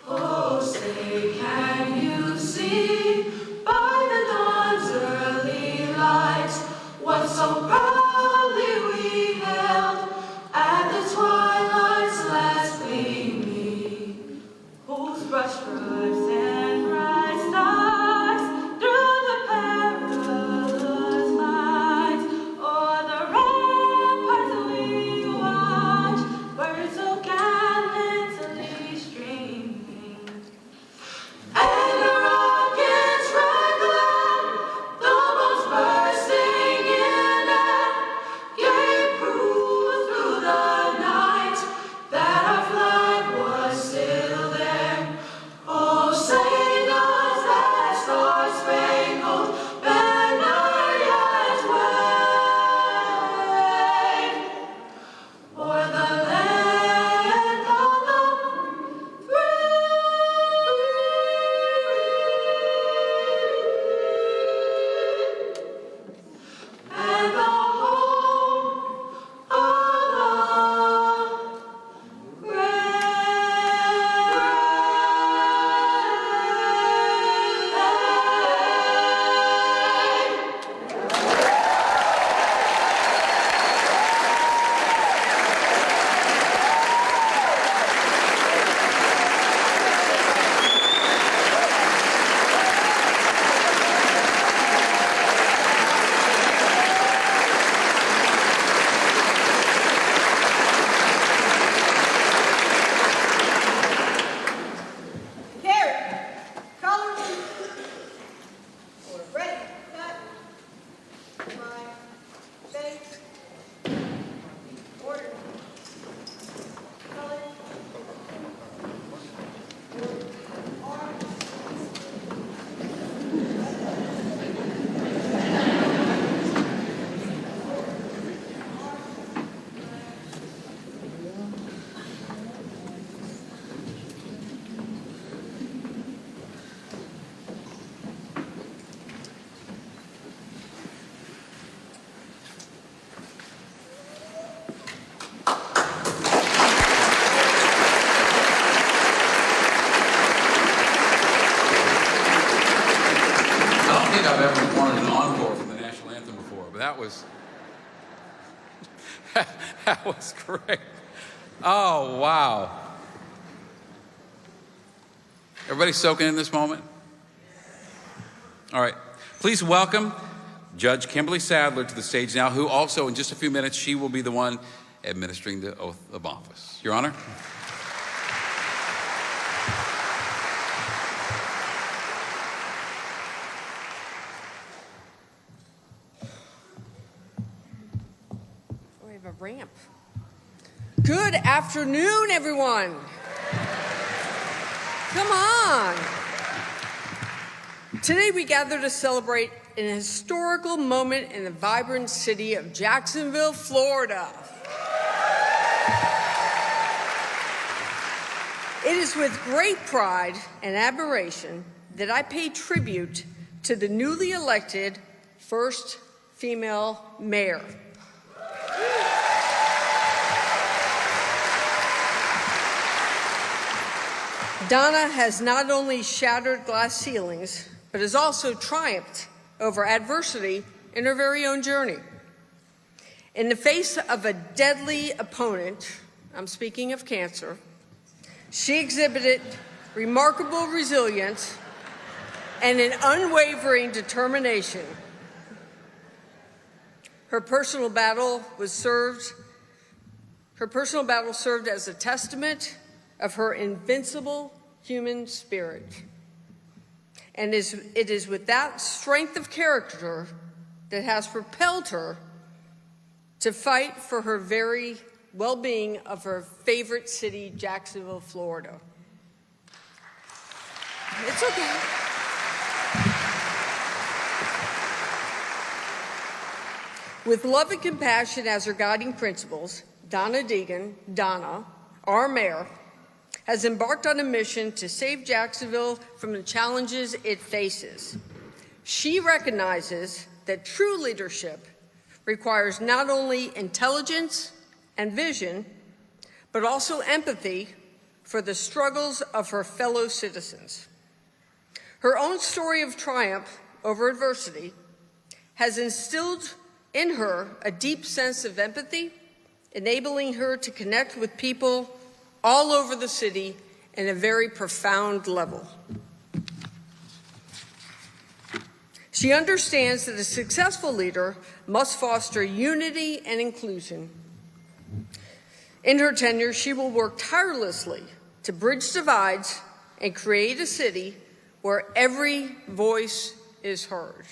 V: Oh, say, can you see by the dawn's early light what so proudly we hailed at the twilight's last gleaming, whose brush stripes and bright stars through the perilous night o'er the ramparts we watch, birds so gallantly streaming. And the rockets rang loud, the bombs bursting in air, gave proof through the night that our flag was still there. Oh, say does that star-spangled banner yet wave o'er the land of the and the home of the
R: Carry, color. We're ready, cut. My face. Order. Color. Arm.
P: I don't think I've ever wanted an encore from the national anthem before, but that was that was great. Oh, wow. Everybody soaking in this moment? All right. Please welcome Judge Kimberly Sadler to the stage now, who also, in just a few minutes, she will be the one administering the oath of office. Your Honor.
W: We have a ramp. Good afternoon, everyone. Come on. Today we gather to celebrate an historical moment in the vibrant city of Jacksonville, Florida. It is with great pride and admiration that I pay tribute to the newly elected first female mayor. Donna has not only shattered glass ceilings, but has also triumphed over adversity in her very own journey. In the face of a deadly opponent, I'm speaking of cancer, she exhibited remarkable resilience and an unwavering determination. Her personal battle served as a testament of her invincible human spirit. And it is with that strength of character that has propelled her to fight for her very well-being of her favorite city, Jacksonville, Florida. It's okay. With love and compassion as her guiding principles, Donna Deegan, Donna, our mayor, has embarked on a mission to save Jacksonville from the challenges it faces. She recognizes that true leadership requires not only intelligence and vision, but also empathy for the struggles of her fellow citizens. Her own story of triumph over adversity has instilled in her a deep sense of empathy, enabling her to connect with people all over the city in a very profound level. She understands that a successful leader must foster unity and inclusion. In her tenure, she will work tirelessly to bridge divides and create a city where every voice is heard.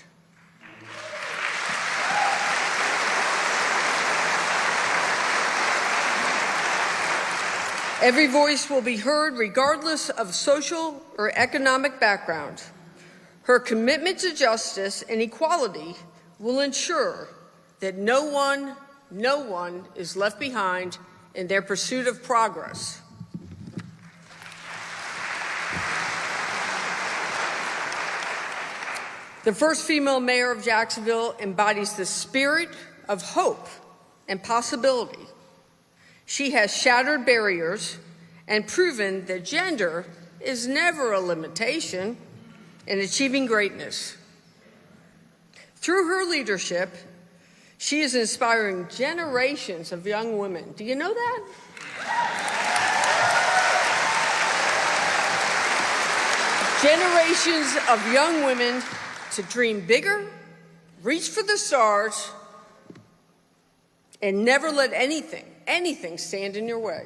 W: Every voice will be heard regardless of social or economic background. Her commitment to justice and equality will ensure that no one is left behind in their pursuit of progress. The first female mayor of Jacksonville embodies the spirit of hope and possibility. She has shattered barriers and proven that gender is never a limitation in achieving greatness. Through her leadership, she is inspiring generations of young women. Do you know that? Generations of young women to dream bigger, reach for the stars, and never let anything stand in your way.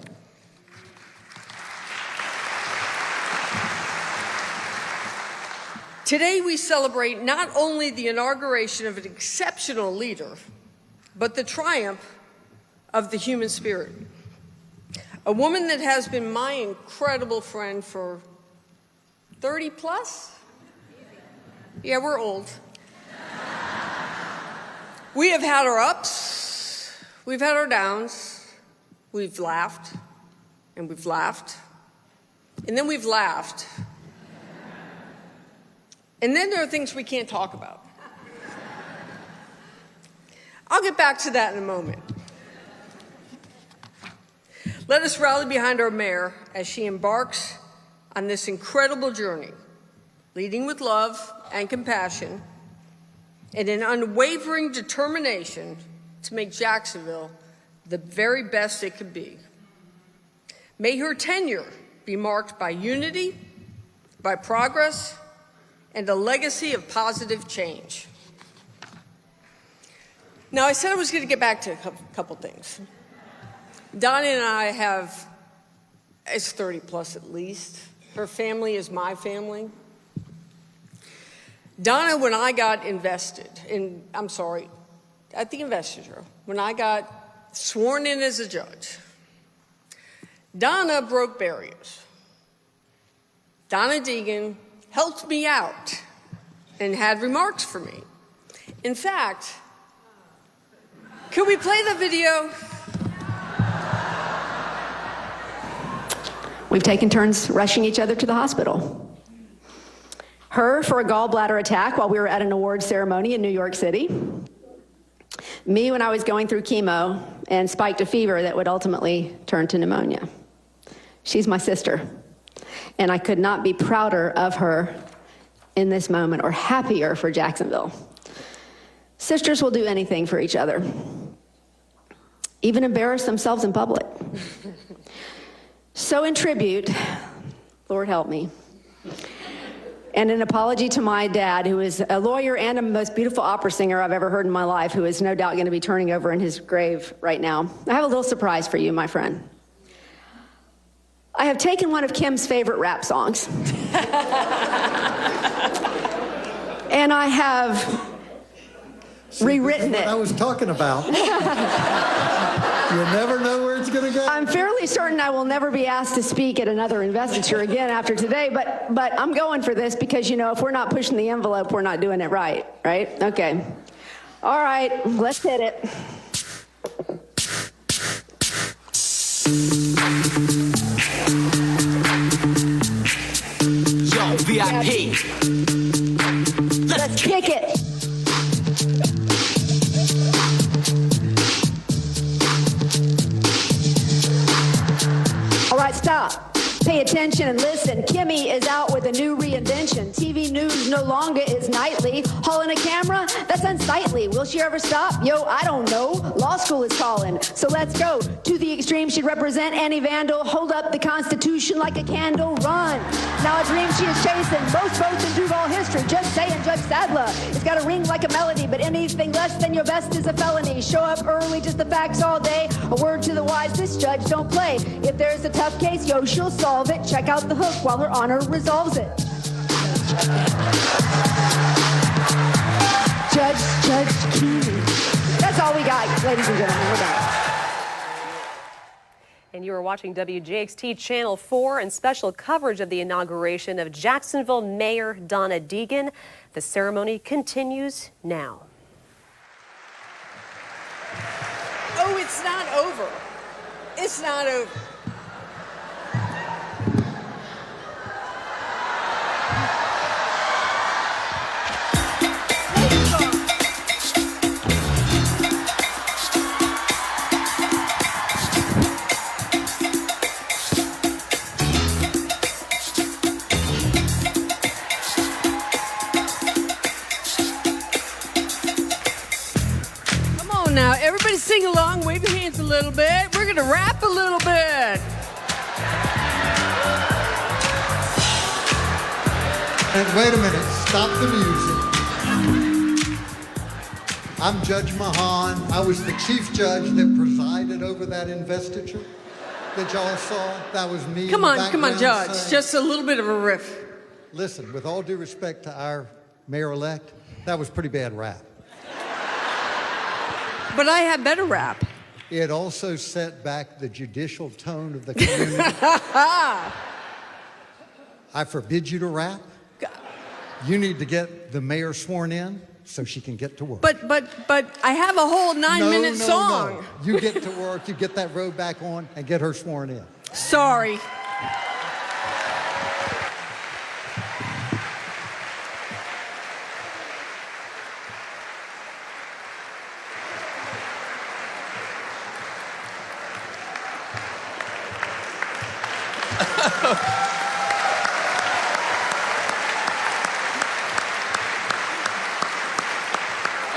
W: Today we celebrate not only the inauguration of an exceptional leader, but the triumph of the human spirit. A woman that has been my incredible friend for 30 plus? Yeah, we're old. We have had our ups, we've had our downs, we've laughed, and we've laughed, and then we've laughed. And then there are things we can't talk about. I'll get back to that in a moment. Let us rally behind our mayor as she embarks on this incredible journey, leading with love and compassion and an unwavering determination to make Jacksonville the very best it could be. May her tenure be marked by unity, by progress, and a legacy of positive change. Now, I said I was going to get back to a couple things. Donna and I have, it's 30 plus at least. Her family is my family. Donna, when I got invested in, at the investiture, when I got sworn in as a judge, Donna broke barriers. Donna Deegan helped me out and had remarks for me. In fact, can we play the video?
B: We've taken turns rushing each other to the hospital. Her for a gallbladder attack while we were at an awards ceremony in New York City. Me when I was going through chemo and spiked a fever that would ultimately turn to pneumonia. She's my sister, and I could not be prouder of her in this moment or happier for Jacksonville. Sisters will do anything for each other, even embarrass themselves in public. So in tribute, Lord help me, and an apology to my dad, who is a lawyer and the most beautiful opera singer I've ever heard in my life, who is no doubt going to be turning over in his grave right now. I have a little surprise for you, my friend. I have taken one of Kim's favorite rap songs, and I have
R: rewritten
E: What
R: it.
E: I was talking about. You never know where it's going to go.
R: I'm fairly certain I will never be asked to speak at another investiture again after today, but I'm going for this because, you know, if we're not pushing the envelope, we're not doing it right? Okay. All right, let's hit it.
V: Yo, VIP.
R: Let's kick it. All right, stop. Pay attention and listen. Kimmy is out with a new reinvention. TV news no longer is nightly. Hauling a camera? That's unsightly. Will she ever stop? Yo, I don't know. Law school is calling. So let's go. To the extreme, she'd represent any vandal. Hold up the Constitution like a candle. Run. Now a dream she is chasing. Most votes in Duval history. Just saying, Judge Sadler. It's got a ring like a melody, but anything less than your best is a felony. Show up early, just the facts all day. A word to the wise, this judge don't play. If there's a tough case, yo, she'll solve it. Check out the hook while her honor resolves it. Judge Keeney. That's all we got, ladies and gentlemen. We're done.
C: And you are watching WJXT Channel 4 and special coverage of the inauguration of Jacksonville Mayor Donna Deegan. The ceremony continues now.
W: Oh, it's not over. It's not over. Now, everybody sing along, wave your hands a little bit. We're going to rap a little bit.
E: And wait a minute, stop the music. I'm Judge Mahan. I was the chief judge that presided over that investiture that y'all saw. That was me.
W: Come on, Judge.
E: Saying,
W: just a little bit of a riff.
E: Listen, with all due respect to our mayor-elect, that was pretty bad rap.
W: But I have better rap.
E: It also set back the judicial tone of the community. I forbid you to rap. You need to get the mayor sworn in so she can get to work.
W: But I have a whole 9-minute song.
E: No. You get to work, you get that robe back on, and get her sworn in.
W: Sorry.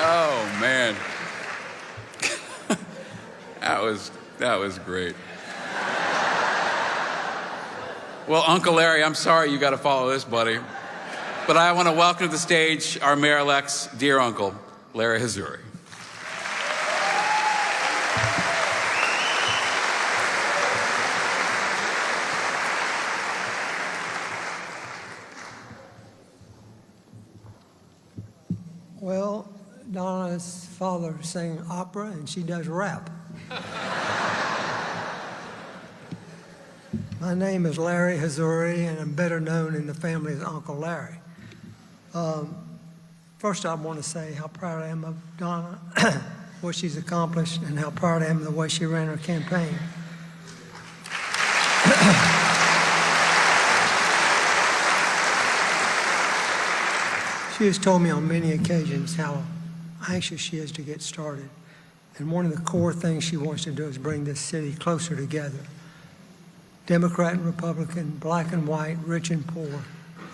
P: Oh, man. That was great. Well, Uncle Larry, I'm sorry you got to follow this, buddy. But I want to welcome to the stage our mayor-elect's dear uncle, Larry Hazuri.
F: Well, Donna's father sang opera and she does rap. My name is Larry Hazuri, and I'm better known in the family as Uncle Larry. First, I want to say how proud I am of Donna, what she's accomplished, and how proud I am of the way she ran her campaign. She has told me on many occasions how anxious she is to get started. And one of the core things she wants to do is bring this city closer together. Democrat and Republican, black and white, rich and poor,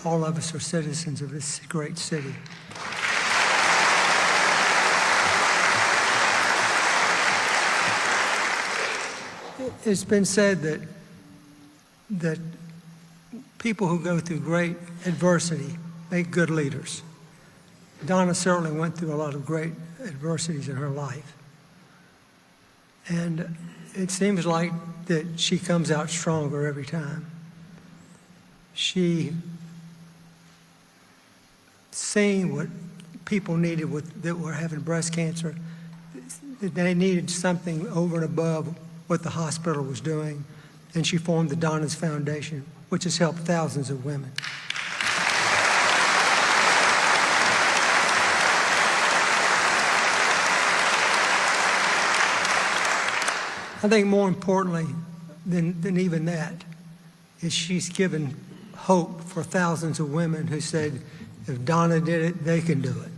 F: all of us are citizens of this great city. It's been said that people who go through great adversity make good leaders. Donna certainly went through a lot of great adversities in her life. And it seems like that she comes out stronger every time. She seeing what people needed that were having breast cancer. They needed something over and above what the hospital was doing, and she formed the Donna's Foundation, which has helped thousands of women. I think more importantly than even that is she's given hope for thousands of women who said, if Donna did it, they can do it.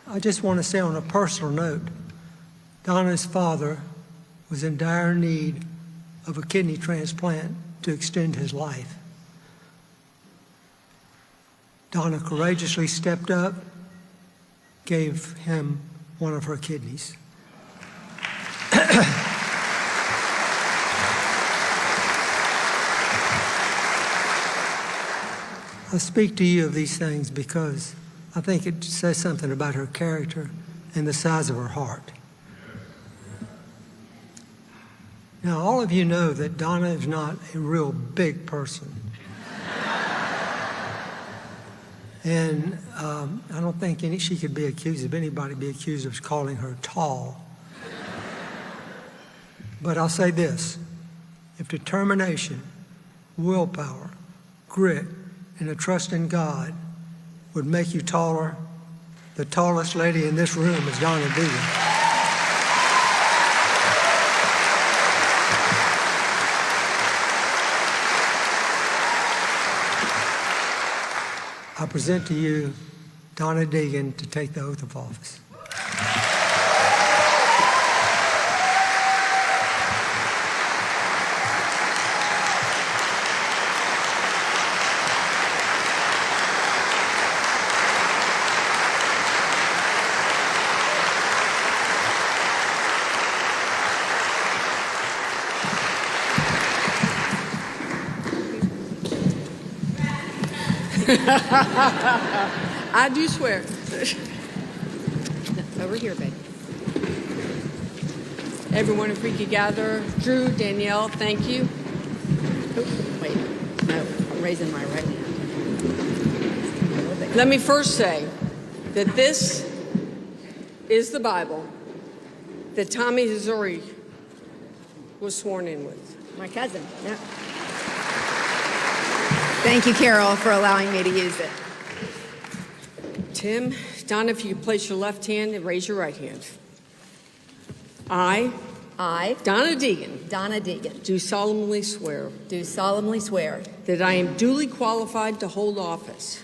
F: I just want to say on a personal note, Donna's father was in dire need of a kidney transplant to extend his life. Donna courageously stepped up, gave him one of her kidneys. I speak to you of these things because I think it says something about her character and the size of her heart. Now, all of you know that Donna is not a real big person. And I don't think she could be accused of anybody be accused of calling her tall. But I'll say this, if determination, willpower, grit, and a trust in God would make you taller, the tallest lady in this room is Donna Deegan. I present to you Donna Deegan to take the oath of office.
W: I do swear.
B: Over here, babe.
W: Everyone, if we could gather. Drew, Danielle, thank you.
B: Oh, wait, no, I'm raising my right hand.
W: Let me first say that this is the Bible that Tommy Hazuri was sworn in with.
B: My cousin, yeah. Thank you, Carol, for allowing me to use it.
W: Tim, Donna, if you could place your left hand and raise your right hand. I, Donna Deegan, do solemnly swear that I am duly qualified to hold office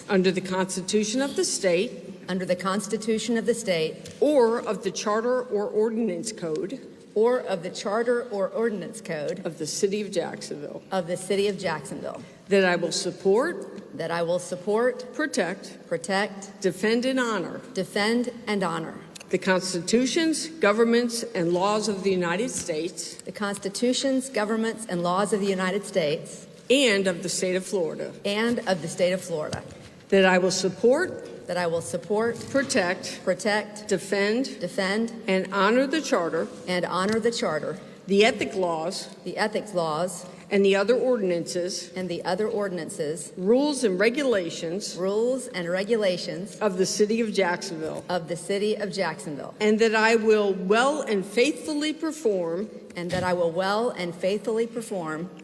W: under the Constitution of the state or of the Charter or Ordinance Code of the City of Jacksonville, that I will support, protect, defend, and honor the constitutions, governments, and laws of the United States and of the state of Florida, that I will support, protect, defend, and honor the Charter, the ethics laws, and the other ordinances, rules and regulations of the City of Jacksonville, and that I will well and faithfully perform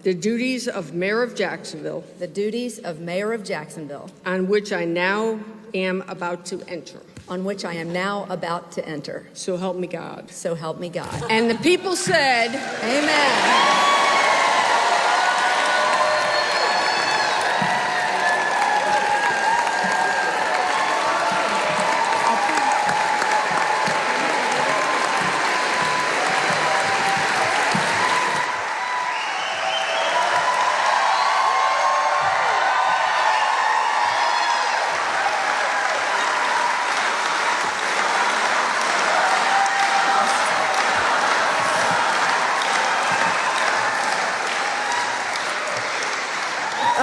W: the duties of Mayor of Jacksonville, on which I now am about to enter. So help me God. And the people said,
B: Amen.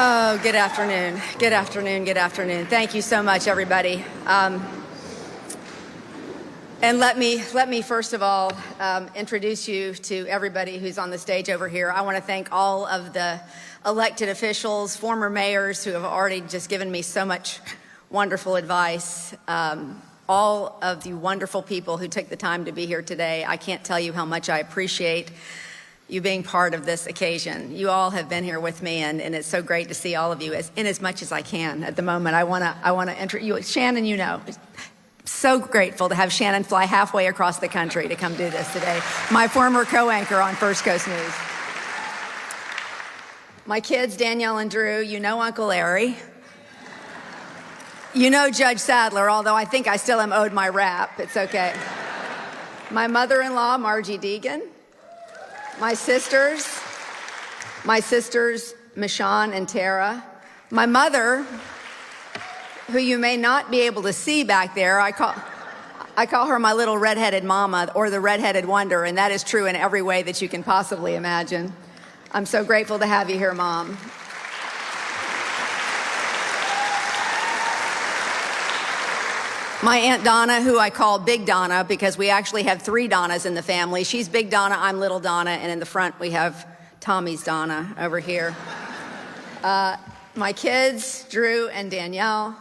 B: Oh, good afternoon. Good afternoon. Thank you so much, everybody. And let me first of all introduce you to everybody who's on the stage over here. I want to thank all of the elected officials, former mayors who have already just given me so much wonderful advice. All of the wonderful people who took the time to be here today. I can't tell you how much I appreciate you being part of this occasion. You all have been here with me, and it's so great to see all of you in as much as I can at the moment. I want to enter you. Shannon, you know, so grateful to have Shannon fly halfway across the country to come do this today. My former co-anchor on First Coast News. My kids, Danielle and Drew, you know Uncle Larry. You know Judge Sadler, although I think I still am owed my rap. It's okay. My mother-in-law, Margie Deegan. My sisters, Michonne and Tara. My mother, who you may not be able to see back there, I call her my little redheaded mama, or the redheaded wonder, and that is true in every way that you can possibly imagine. I'm so grateful to have you here, Mom. My Aunt Donna, who I call Big Donna because we actually have 3 Donnas in the family. She's Big Donna, I'm Little Donna, and in the front we have Tommy's Donna over here. My kids, Drew and Danielle,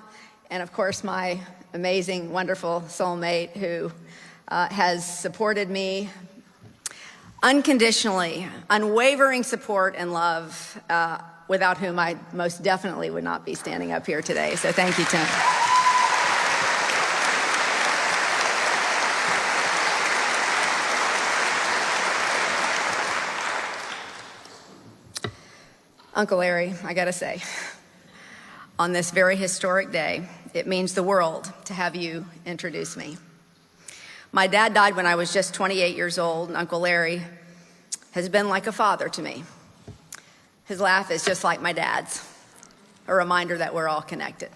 B: and of course my amazing, wonderful soulmate who has supported me unconditionally, unwavering support and love, without whom I most definitely would not be standing up here today. So thank you, Tim. Uncle Larry, I gotta say, on this very historic day, it means the world to have you introduce me. My dad died when I was just 28 years old, and Uncle Larry has been like a father to me. His laugh is just like my dad's, a reminder that we're all connected.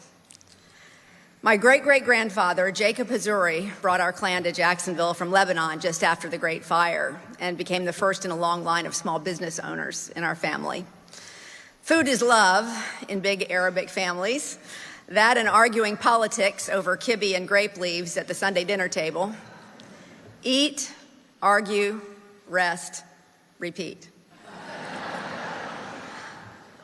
B: My great-great-grandfather, Jacob Hazuri, brought our clan to Jacksonville from Lebanon just after the Great Fire and became the first in a long line of small business owners in our family. Food is love in big Arabic families. That and arguing politics over kibbe and grape leaves at the Sunday dinner table. Eat, argue, rest, repeat.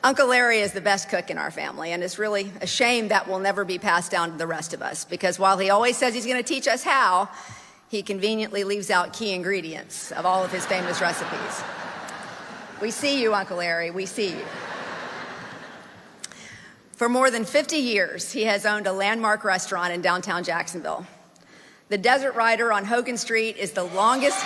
B: Uncle Larry is the best cook in our family, and it's really a shame that will never be passed down to the rest of us, because while he always says he's going to teach us how, he conveniently leaves out key ingredients of all of his famous recipes. We see you, Uncle Larry, we see you. For more than 50 years, he has owned a landmark restaurant in downtown Jacksonville. The Desert Rider on Hogan Street is the longest...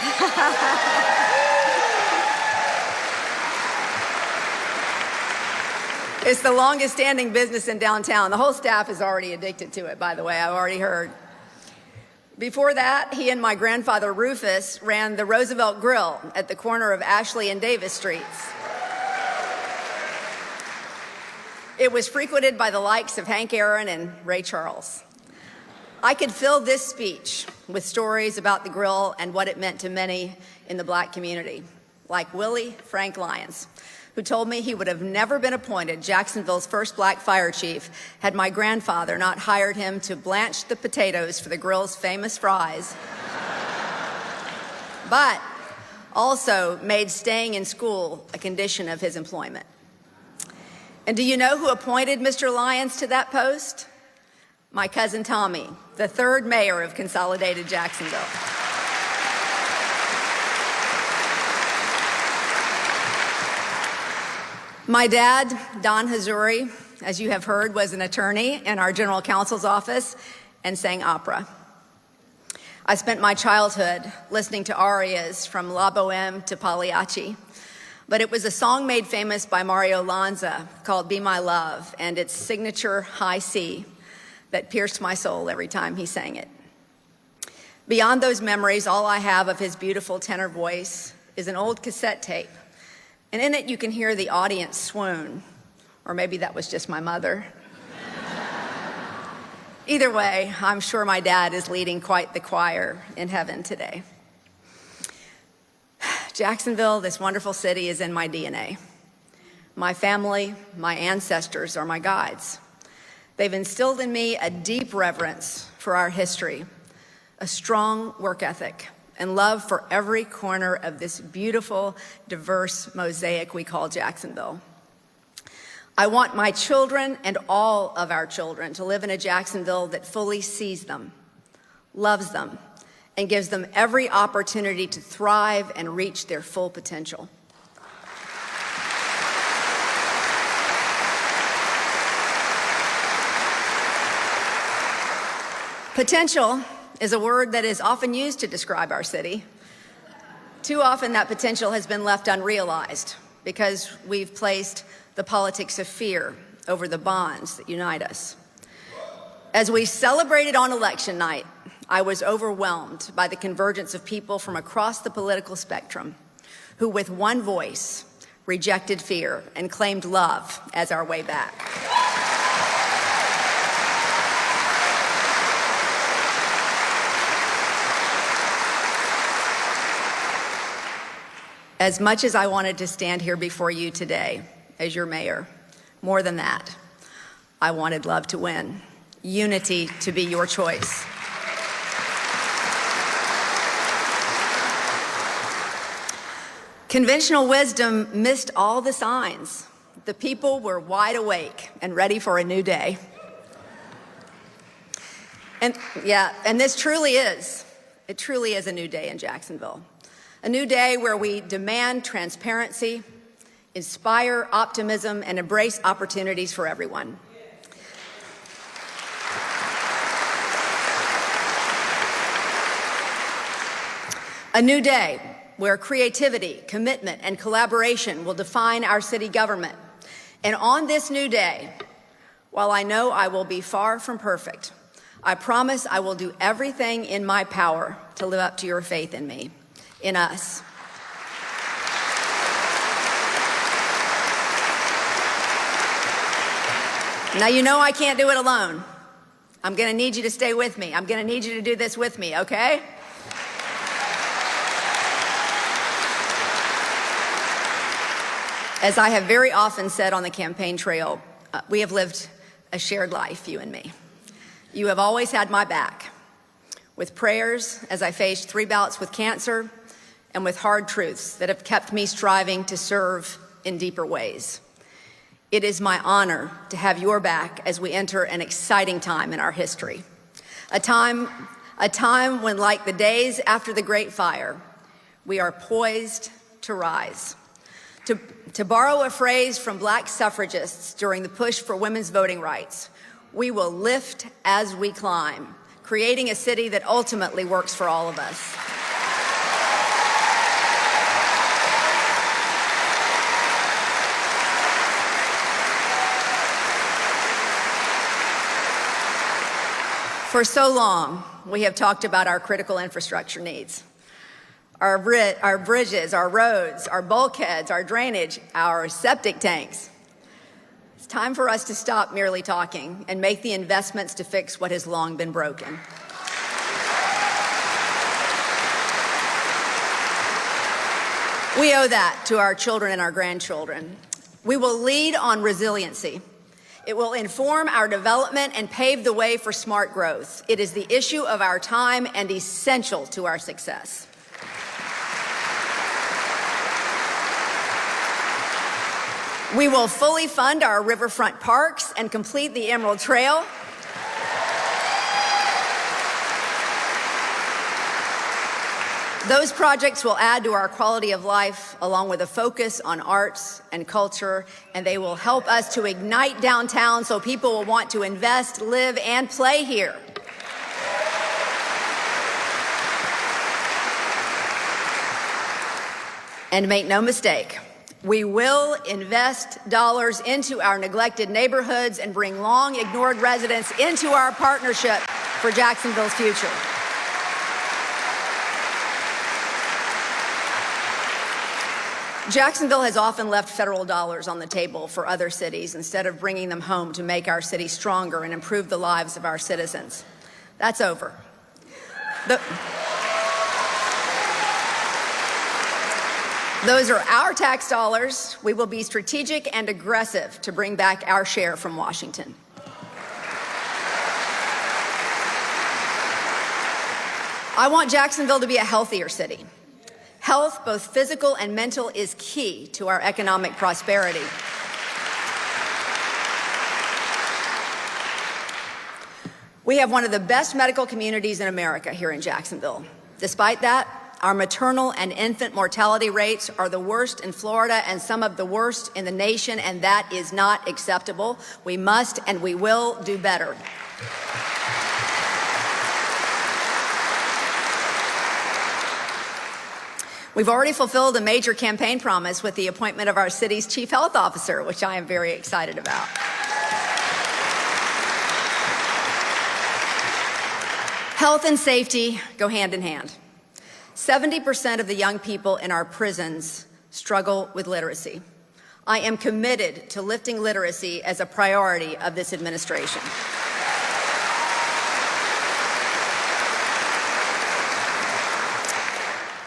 B: It's the longest standing business in downtown. The whole staff is already addicted to it, by the way, I've already heard. Before that, he and my grandfather Rufus ran the Roosevelt Grill at the corner of Ashley and Davis Streets. It was frequented by the likes of Hank Aaron and Ray Charles. I could fill this speech with stories about the grill and what it meant to many in the black community, like Willie Frank Lyons, who told me he would have never been appointed Jacksonville's first black fire chief had my grandfather not hired him to blanch the potatoes for the grill's famous fries, but also made staying in school a condition of his employment. And do you know who appointed Mr. Lyons to that post? My cousin Tommy, the 3rd mayor of Consolidated Jacksonville. My dad, Don Hazuri, as you have heard, was an attorney in our general counsel's office and sang opera. I spent my childhood listening to arias from La Boheme to Pagliacci, but it was a song made famous by Mario Lanza called Be My Love, and its signature high C that pierced my soul every time he sang it. Beyond those memories, all I have of his beautiful tenor voice is an old cassette tape, and in it you can hear the audience swoon, or maybe that was just my mother. Either way, I'm sure my dad is leading quite the choir in heaven today. Jacksonville, this wonderful city, is in my DNA. My family, my ancestors are my guides. They've instilled in me a deep reverence for our history, a strong work ethic, and love for every corner of this beautiful, diverse mosaic we call Jacksonville. I want my children and all of our children to live in a Jacksonville that fully sees them, loves them, and gives them every opportunity to thrive and reach their full potential. Potential is a word that is often used to describe our city. Too often that potential has been left unrealized because we've placed the politics of fear over the bonds that unite us. As we celebrated on election night, I was overwhelmed by the convergence of people from across the political spectrum who, with one voice, rejected fear and claimed love as our way back. As much as I wanted to stand here before you today as your mayor, more than that, I wanted love to win, unity to be your choice. Conventional wisdom missed all the signs. The people were wide awake and ready for a new day. And this truly is, it truly is a new day in Jacksonville. A new day where we demand transparency, inspire optimism, and embrace opportunities for everyone. A new day where creativity, commitment, and collaboration will define our city government. And on this new day, while I know I will be far from perfect, I promise I will do everything in my power to live up to your faith in me, in us. Now, you know I can't do it alone. I'm going to need you to stay with me. I'm going to need you to do this with me, okay? As I have very often said on the campaign trail, we have lived a shared life, you and me. You have always had my back, with prayers as I faced 3 bouts with cancer, and with hard truths that have kept me striving to serve in deeper ways. It is my honor to have your back as we enter an exciting time in our history. A time when, like the days after the Great Fire, we are poised to rise. To borrow a phrase from Black suffragists during the push for women's voting rights, we will lift as we climb, creating a city that ultimately works for all of us. For so long, we have talked about our critical infrastructure needs. Our bridges, our roads, our bulkheads, our drainage, our septic tanks. It's time for us to stop merely talking and make the investments to fix what has long been broken. We owe that to our children and our grandchildren. We will lead on resiliency. It will inform our development and pave the way for smart growth. It is the issue of our time and essential to our success. We will fully fund our riverfront parks and complete the Emerald Trail. Those projects will add to our quality of life, along with a focus on arts and culture, and they will help us to ignite downtown so people will want to invest, live, and play here. And make no mistake, we will invest dollars into our neglected neighborhoods and bring long ignored residents into our partnership for Jacksonville's future. Jacksonville has often left federal dollars on the table for other cities instead of bringing them home to make our city stronger and improve the lives of our citizens. That's over. Those are our tax dollars. We will be strategic and aggressive to bring back our share from Washington. I want Jacksonville to be a healthier city. Health, both physical and mental, is key to our economic prosperity. We have one of the best medical communities in America here in Jacksonville. Despite that, our maternal and infant mortality rates are the worst in Florida and some of the worst in the nation, and that is not acceptable. We must and we will do better. We've already fulfilled a major campaign promise with the appointment of our city's chief health officer, which I am very excited about. Health and safety go hand in hand. 70% of the young people in our prisons struggle with literacy. I am committed to lifting literacy as a priority of this administration.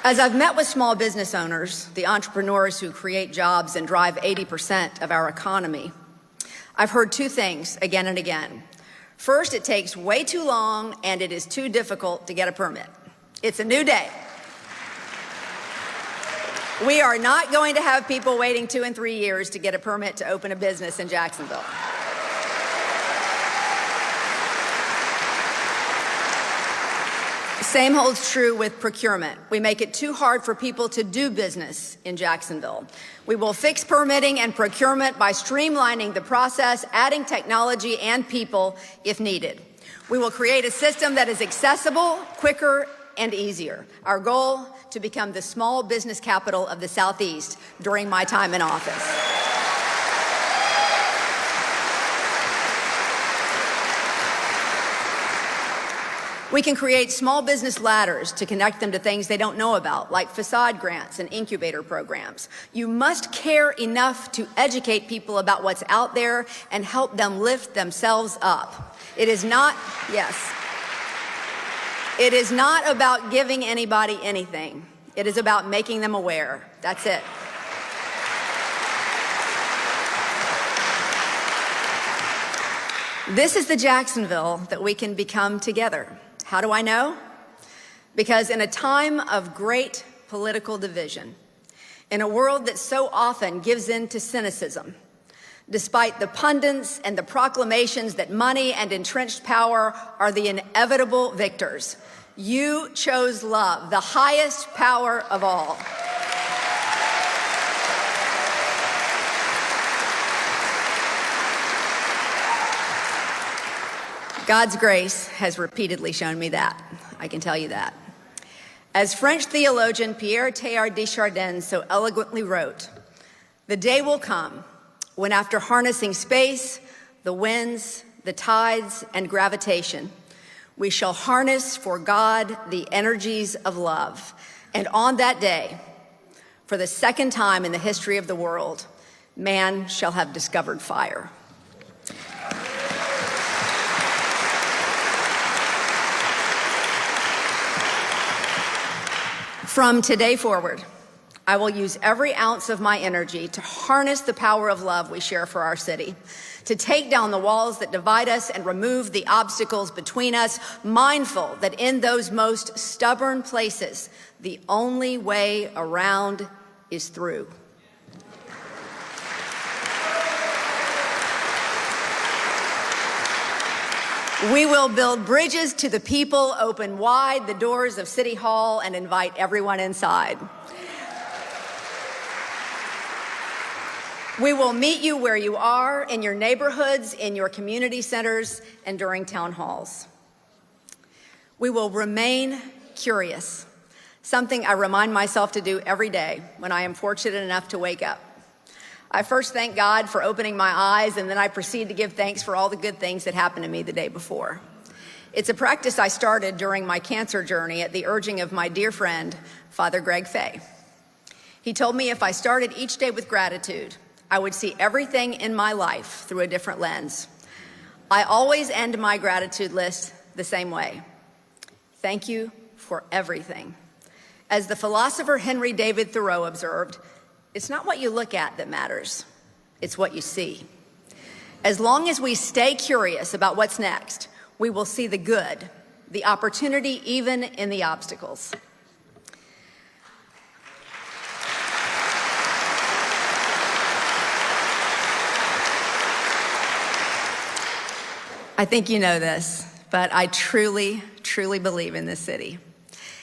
B: As I've met with small business owners, the entrepreneurs who create jobs and drive 80% of our economy, I've heard two things again and again. First, it takes way too long and it is too difficult to get a permit. It's a new day. We are not going to have people waiting 2 and 3 years to get a permit to open a business in Jacksonville. Same holds true with procurement. We make it too hard for people to do business in Jacksonville. We will fix permitting and procurement by streamlining the process, adding technology and people if needed. We will create a system that is accessible, quicker, and easier. Our goal, to become the small business capital of the Southeast during my time in office. We can create small business ladders to connect them to things they don't know about, like facade grants and incubator programs. You must care enough to educate people about what's out there and help them lift themselves up. It is not, yes, it is not about giving anybody anything. It is about making them aware. That's it. This is the Jacksonville that we can become together. How do I know? Because in a time of great political division, in a world that so often gives in to cynicism, despite the pundits and the proclamations that money and entrenched power are the inevitable victors, you chose love, the highest power of all. God's grace has repeatedly shown me that. I can tell you that. As French theologian Pierre Teilhard de Chardin so eloquently wrote, the day will come when, after harnessing space, the winds, the tides, and gravitation, we shall harness for God the energies of love. And on that day, for the second time in the history of the world, man shall have discovered fire. From today forward, I will use every ounce of my energy to harness the power of love we share for our city, to take down the walls that divide us and remove the obstacles between us, mindful that in those most stubborn places, the only way around is through. We will build bridges to the people, open wide the doors of City Hall, and invite everyone inside. We will meet you where you are, in your neighborhoods, in your community centers, and during town halls. We will remain curious, something I remind myself to do every day when I am fortunate enough to wake up. I first thank God for opening my eyes, and then I proceed to give thanks for all the good things that happened to me the day before. It's a practice I started during my cancer journey at the urging of my dear friend, Father Greg Fay. He told me if I started each day with gratitude, I would see everything in my life through a different lens. I always end my gratitude list the same way. Thank you for everything. As the philosopher Henry David Thoreau observed, it's not what you look at that matters, it's what you see. As long as we stay curious about what's next, we will see the good, the opportunity even in the obstacles. I think you know this, but I truly, truly believe in this city.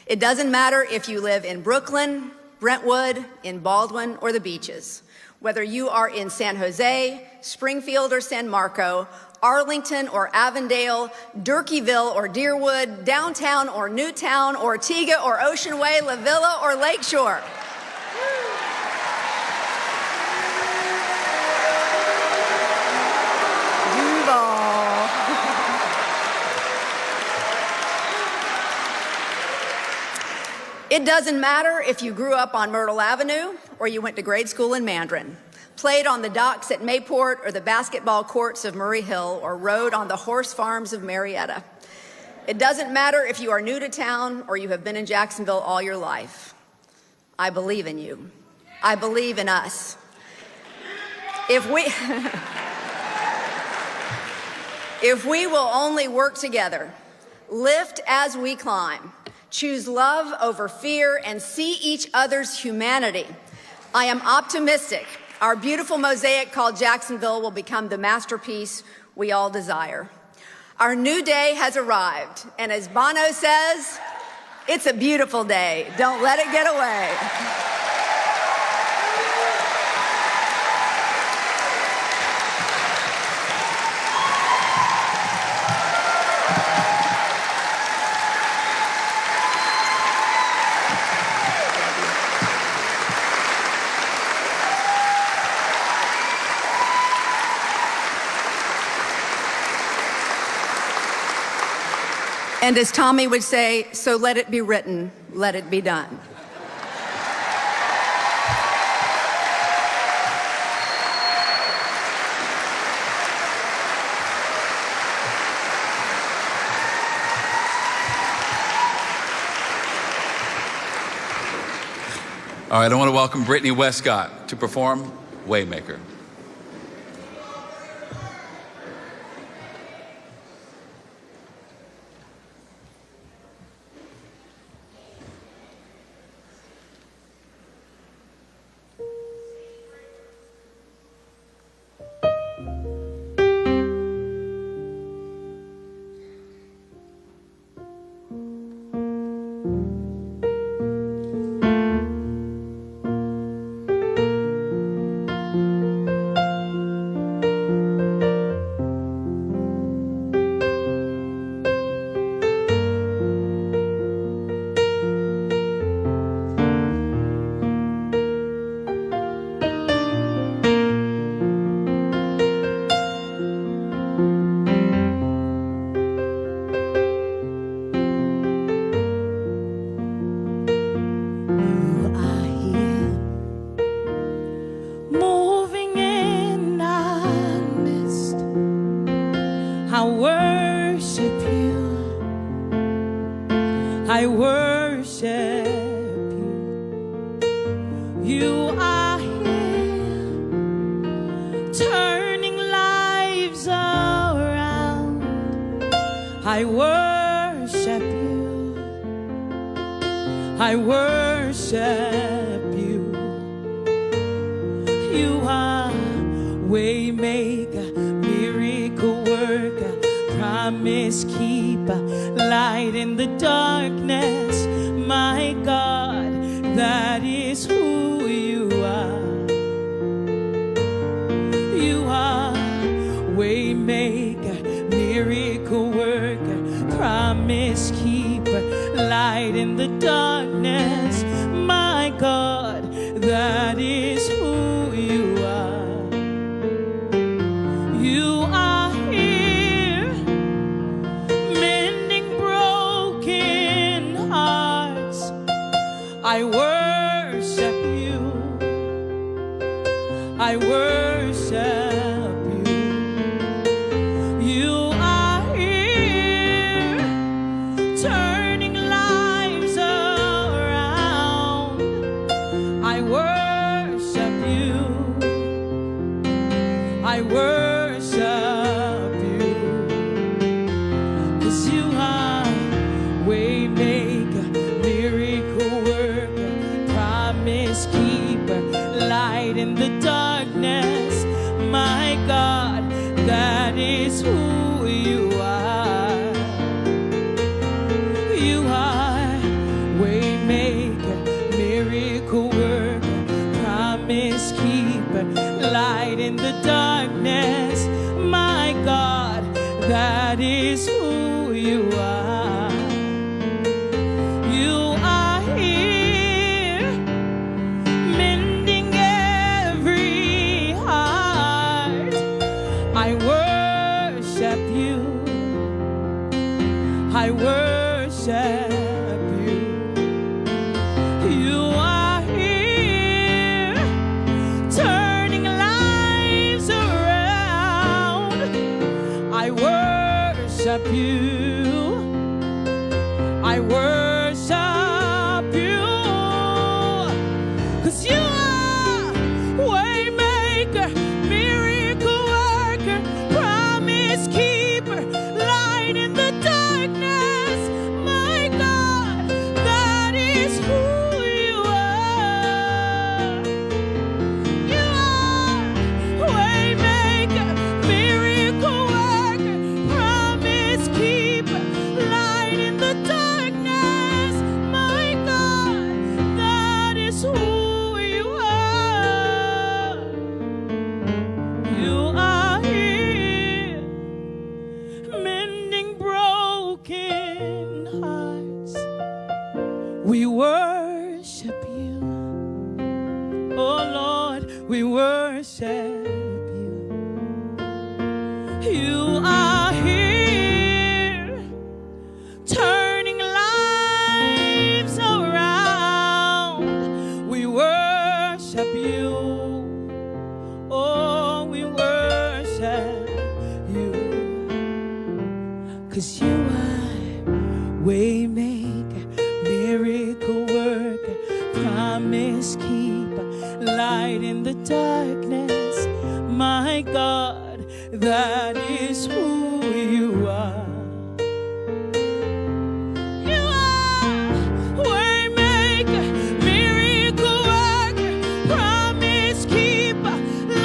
B: It doesn't matter if you live in Brooklyn, Brentwood, in Baldwin, or the beaches. Whether you are in San Jose, Springfield or San Marco, Arlington or Avondale, Durkeeville or Deerwood, downtown or Newtown, Ortega or Ocean Way, La Villa or Lakeshore. It doesn't matter if you grew up on Myrtle Avenue or you went to grade school in Mandarin, played on the docks at Mayport or the basketball courts of Murray Hill, or rode on the horse farms of Marietta. It doesn't matter if you are new to town or you have been in Jacksonville all your life. I believe in you. I believe in us. If we will only work together, lift as we climb, choose love over fear, and see each other's humanity, I am optimistic our beautiful mosaic called Jacksonville will become the masterpiece we all desire. Our new day has arrived, and as Bono says, it's a beautiful day. Don't let it get away. And as Tommy would say, so let it be written, let it be done.
P: All right, I want to welcome Brittany Westcott to perform Waymaker.
G: I worship you. You are here, turning lives around. I worship you. I worship you. You are waymaker, miracle worker, promise keeper, light in the darkness. My God, that is who you are. You are waymaker, miracle worker, promise keeper, light in the darkness. My God, that is who you are. You are here, mending broken hearts. I worship you. I worship you. You are here, turning lives around. I worship you. I worship you. 'Cause you are that is who you are. You are here, mending every heart. I worship you. I worship you. You are here, turning lives around. I worship you. I worship you. 'Cause you are waymaker, miracle worker, promise keeper, light in the darkness. My God, that is who you are. You are waymaker, miracle worker, promise keeper, light in the darkness. My God, that is who you are. You are here, mending broken hearts. We worship you. Oh Lord, we worship you. You are here, turning lives around. We worship you. Oh, we worship you. 'Cause you are waymaker, miracle worker, promise keeper, light in the darkness. My God, that is who you are. You are waymaker, miracle worker, promise keeper,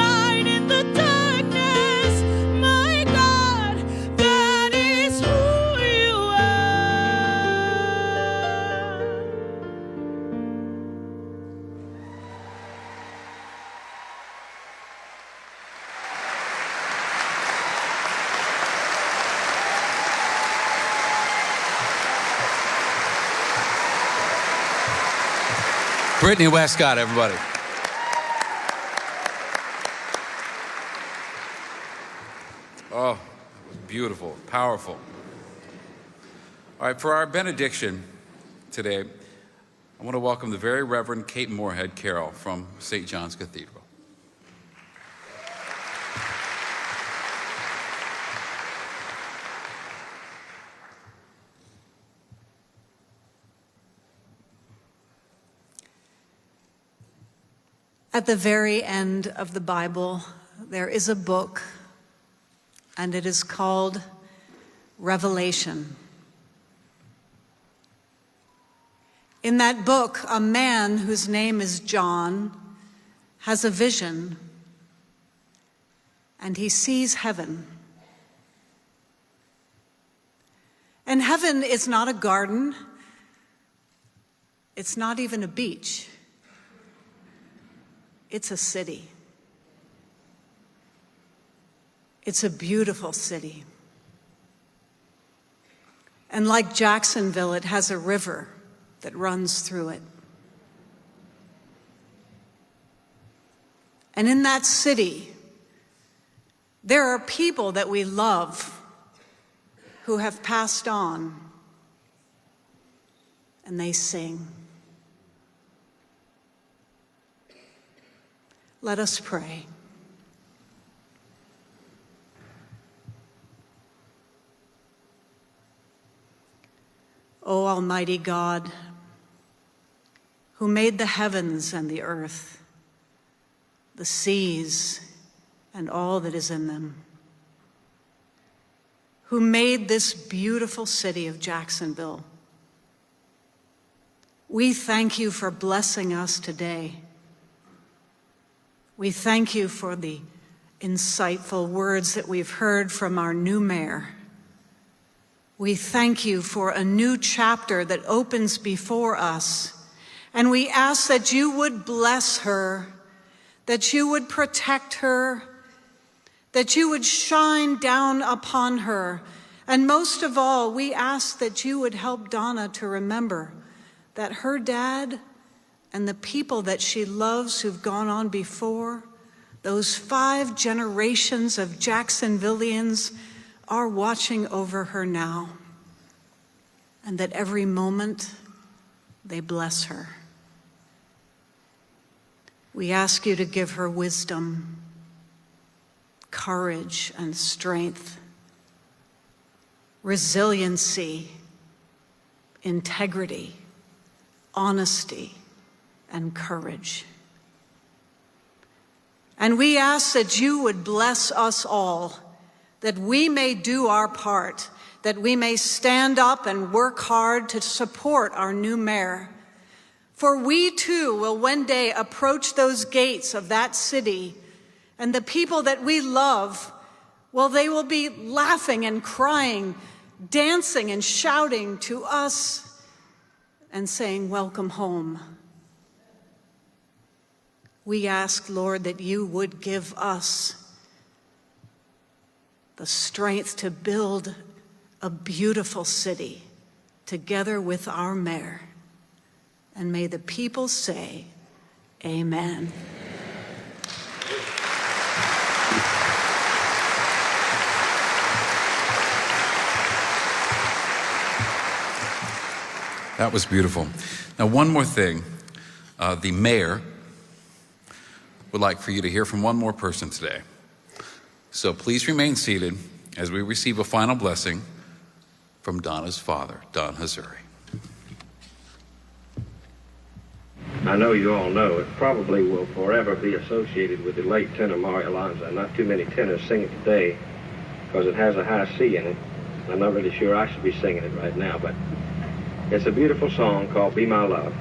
G: light in the darkness. My God, that is who you are.
P: Brittany Westcott, everybody. Oh, it was beautiful, powerful. All right, for our benediction today, I want to welcome the very Reverend Kate Moorhead Carroll from St. John's Cathedral.
H: At the very end of the Bible, there is a book, and it is called Revelation. In that book, a man whose name is John has a vision, and he sees heaven. And heaven is not a garden. It's not even a beach. It's a city. It's a beautiful city. And like Jacksonville, it has a river that runs through it. And in that city, there are people that we love who have passed on, and they sing. Let us pray. O Almighty God, who made the heavens and the earth, the seas and all that is in them, who made this beautiful city of Jacksonville, we thank you for blessing us today. We thank you for the insightful words that we've heard from our new mayor. We thank you for a new chapter that opens before us, and we ask that you would bless her, that you would protect her, that you would shine down upon her And most of all, we ask that you would help Donna to remember that her dad and the people that she loves who've gone on before, those 5 generations of Jacksonvillians, are watching over her now, and that every moment they bless her. We ask you to give her wisdom, courage, and strength, resiliency, integrity, honesty, and courage. And we ask that you would bless us all, that we may do our part, that we may stand up and work hard to support our new mayor. For we too will one day approach those gates of that city, and the people that we love, well, they will be laughing and crying, dancing and shouting to us and saying, "Welcome home." We ask, Lord, that you would give us the strength to build a beautiful city together with our mayor. And may the people say, amen.
P: That was beautiful. Now, one more thing. The mayor would like for you to hear from one more person today. So please remain seated as we receive a final blessing from Donna's father, Don Hazuri.
I: I know you all know it probably will forever be associated with the late tenor Mario Lanza. Not too many tenors sing it today because it has a high C in it. I'm not really sure I should be singing it right now, but it's a beautiful song called Be My Love.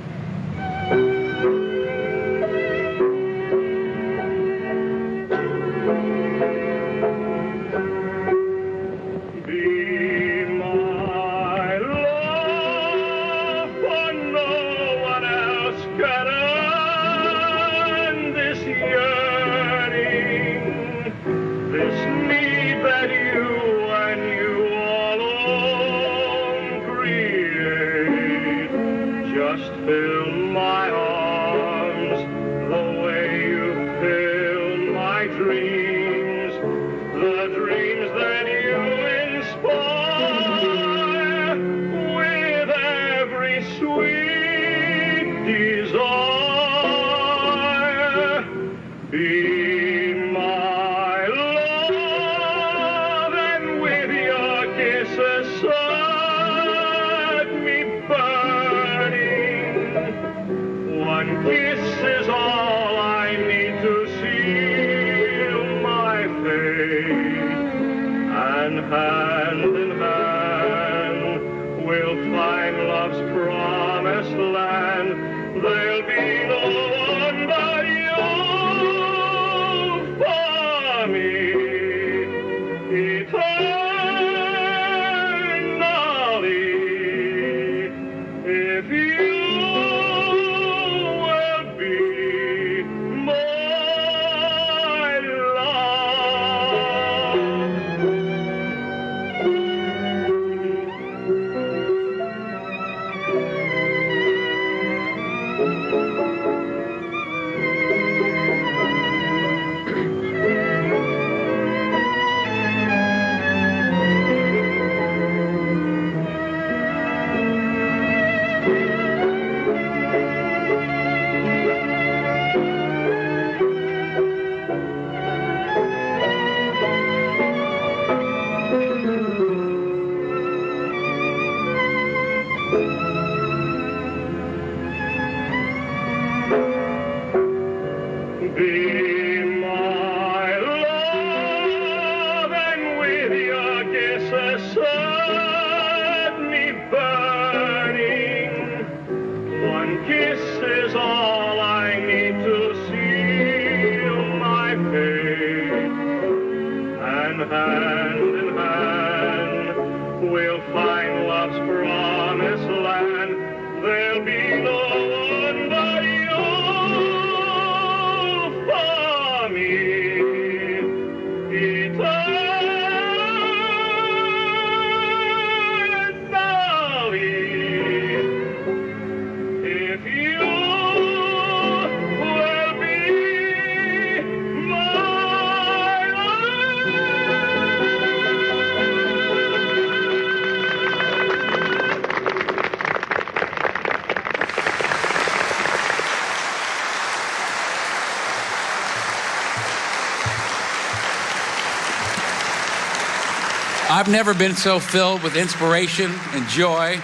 P: I've never been so filled with inspiration and joy.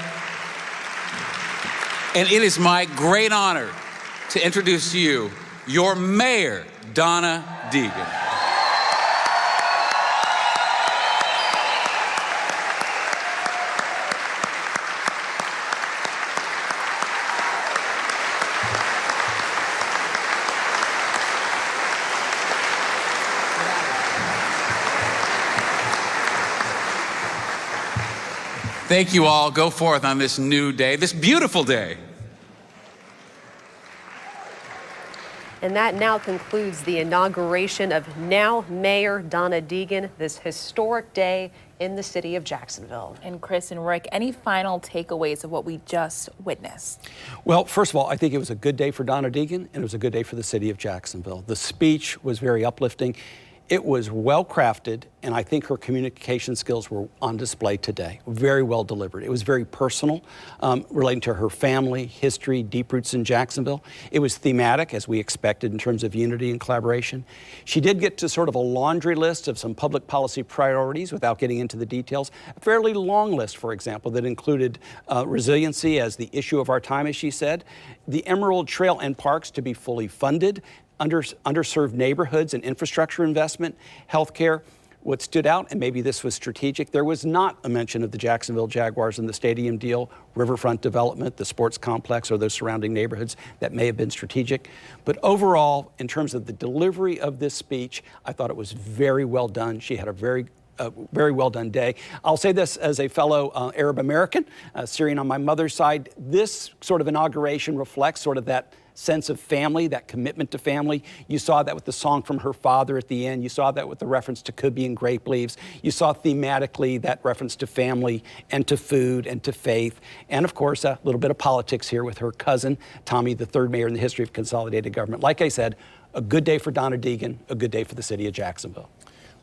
P: And it is my great honor to introduce to you your mayor, Donna Deegan. Thank you all. Go forth on this new day, this beautiful day.
C: And that now concludes the inauguration of now Mayor Donna Deegan, this historic day in the city of Jacksonville.
D: And Chris and Rick, any final takeaways of what we just witnessed?
J: Well, first of all, I think it was a good day for Donna Deegan, and it was a good day for the city of Jacksonville. The speech was very uplifting. It was well crafted, and I think her communication skills were on display today. Very well delivered. It was very personal, relating to her family, history, deep roots in Jacksonville. It was thematic, as we expected, in terms of unity and collaboration. She did get to sort of a laundry list of some public policy priorities without getting into the details. A fairly long list, for example, that included resiliency as the issue of our time, as she said, the Emerald Trail and parks to be fully funded, underserved neighborhoods and infrastructure investment, healthcare. What stood out, and maybe this was strategic, there was not a mention of the Jacksonville Jaguars and the stadium deal, riverfront development, the sports complex, or those surrounding neighborhoods that may have been strategic. But overall, in terms of the delivery of this speech, I thought it was very well done. She had a very well done day. I'll say this as a fellow Arab American, Syrian on my mother's side, this sort of inauguration reflects sort of that sense of family, that commitment to family. You saw that with the song from her father at the end. You saw that with the reference to could be and grape leaves. You saw thematically that reference to family and to food and to faith. And of course, a little bit of politics here with her cousin, Tommy, the third mayor in the history of consolidated government. Like I said, a good day for Donna Deegan, a good day for the city of Jacksonville.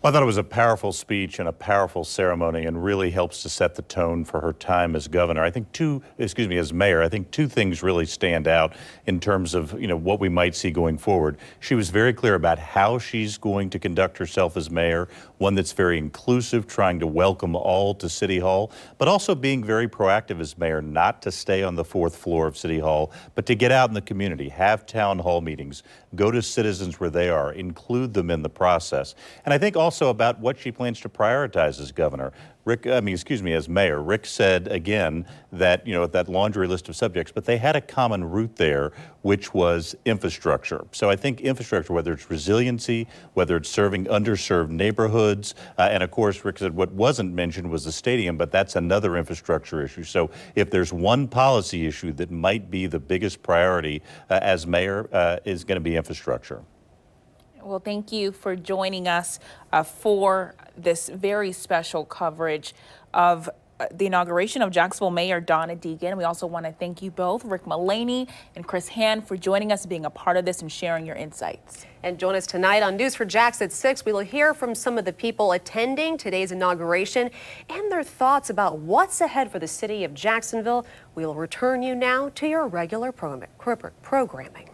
K: Well, I thought it was a powerful speech and a powerful ceremony, and really helps to set the tone for her time as governor. I think as mayor, I think two things really stand out in terms of, what we might see going forward. She was very clear about how she's going to conduct herself as mayor, one that's very inclusive, trying to welcome all to City Hall, but also being very proactive as mayor, not to stay on the fourth floor of City Hall, but to get out in the community, have town hall meetings, go to citizens where they are, include them in the process. And I think also about what she plans to prioritize as governor. As mayor. Rick said again that, that laundry list of subjects, but they had a common root there, which was infrastructure. So I think infrastructure, whether it's resiliency, whether it's serving underserved neighborhoods, and of course, Rick said what wasn't mentioned was the stadium, but that's another infrastructure issue. So if there's one policy issue that might be the biggest priority as mayor, is going to be infrastructure.
D: Well, thank you for joining us for this very special coverage of the inauguration of Jacksonville Mayor Donna Deegan. We also want to thank you both, Rick Mullaney and Chris Hand, for joining us, being a part of this and sharing your insights.
C: And join us tonight on News for Jax at 6. We will hear from some of the people attending today's inauguration and their thoughts about what's ahead for the city of Jacksonville. We will return you now to your regular programming.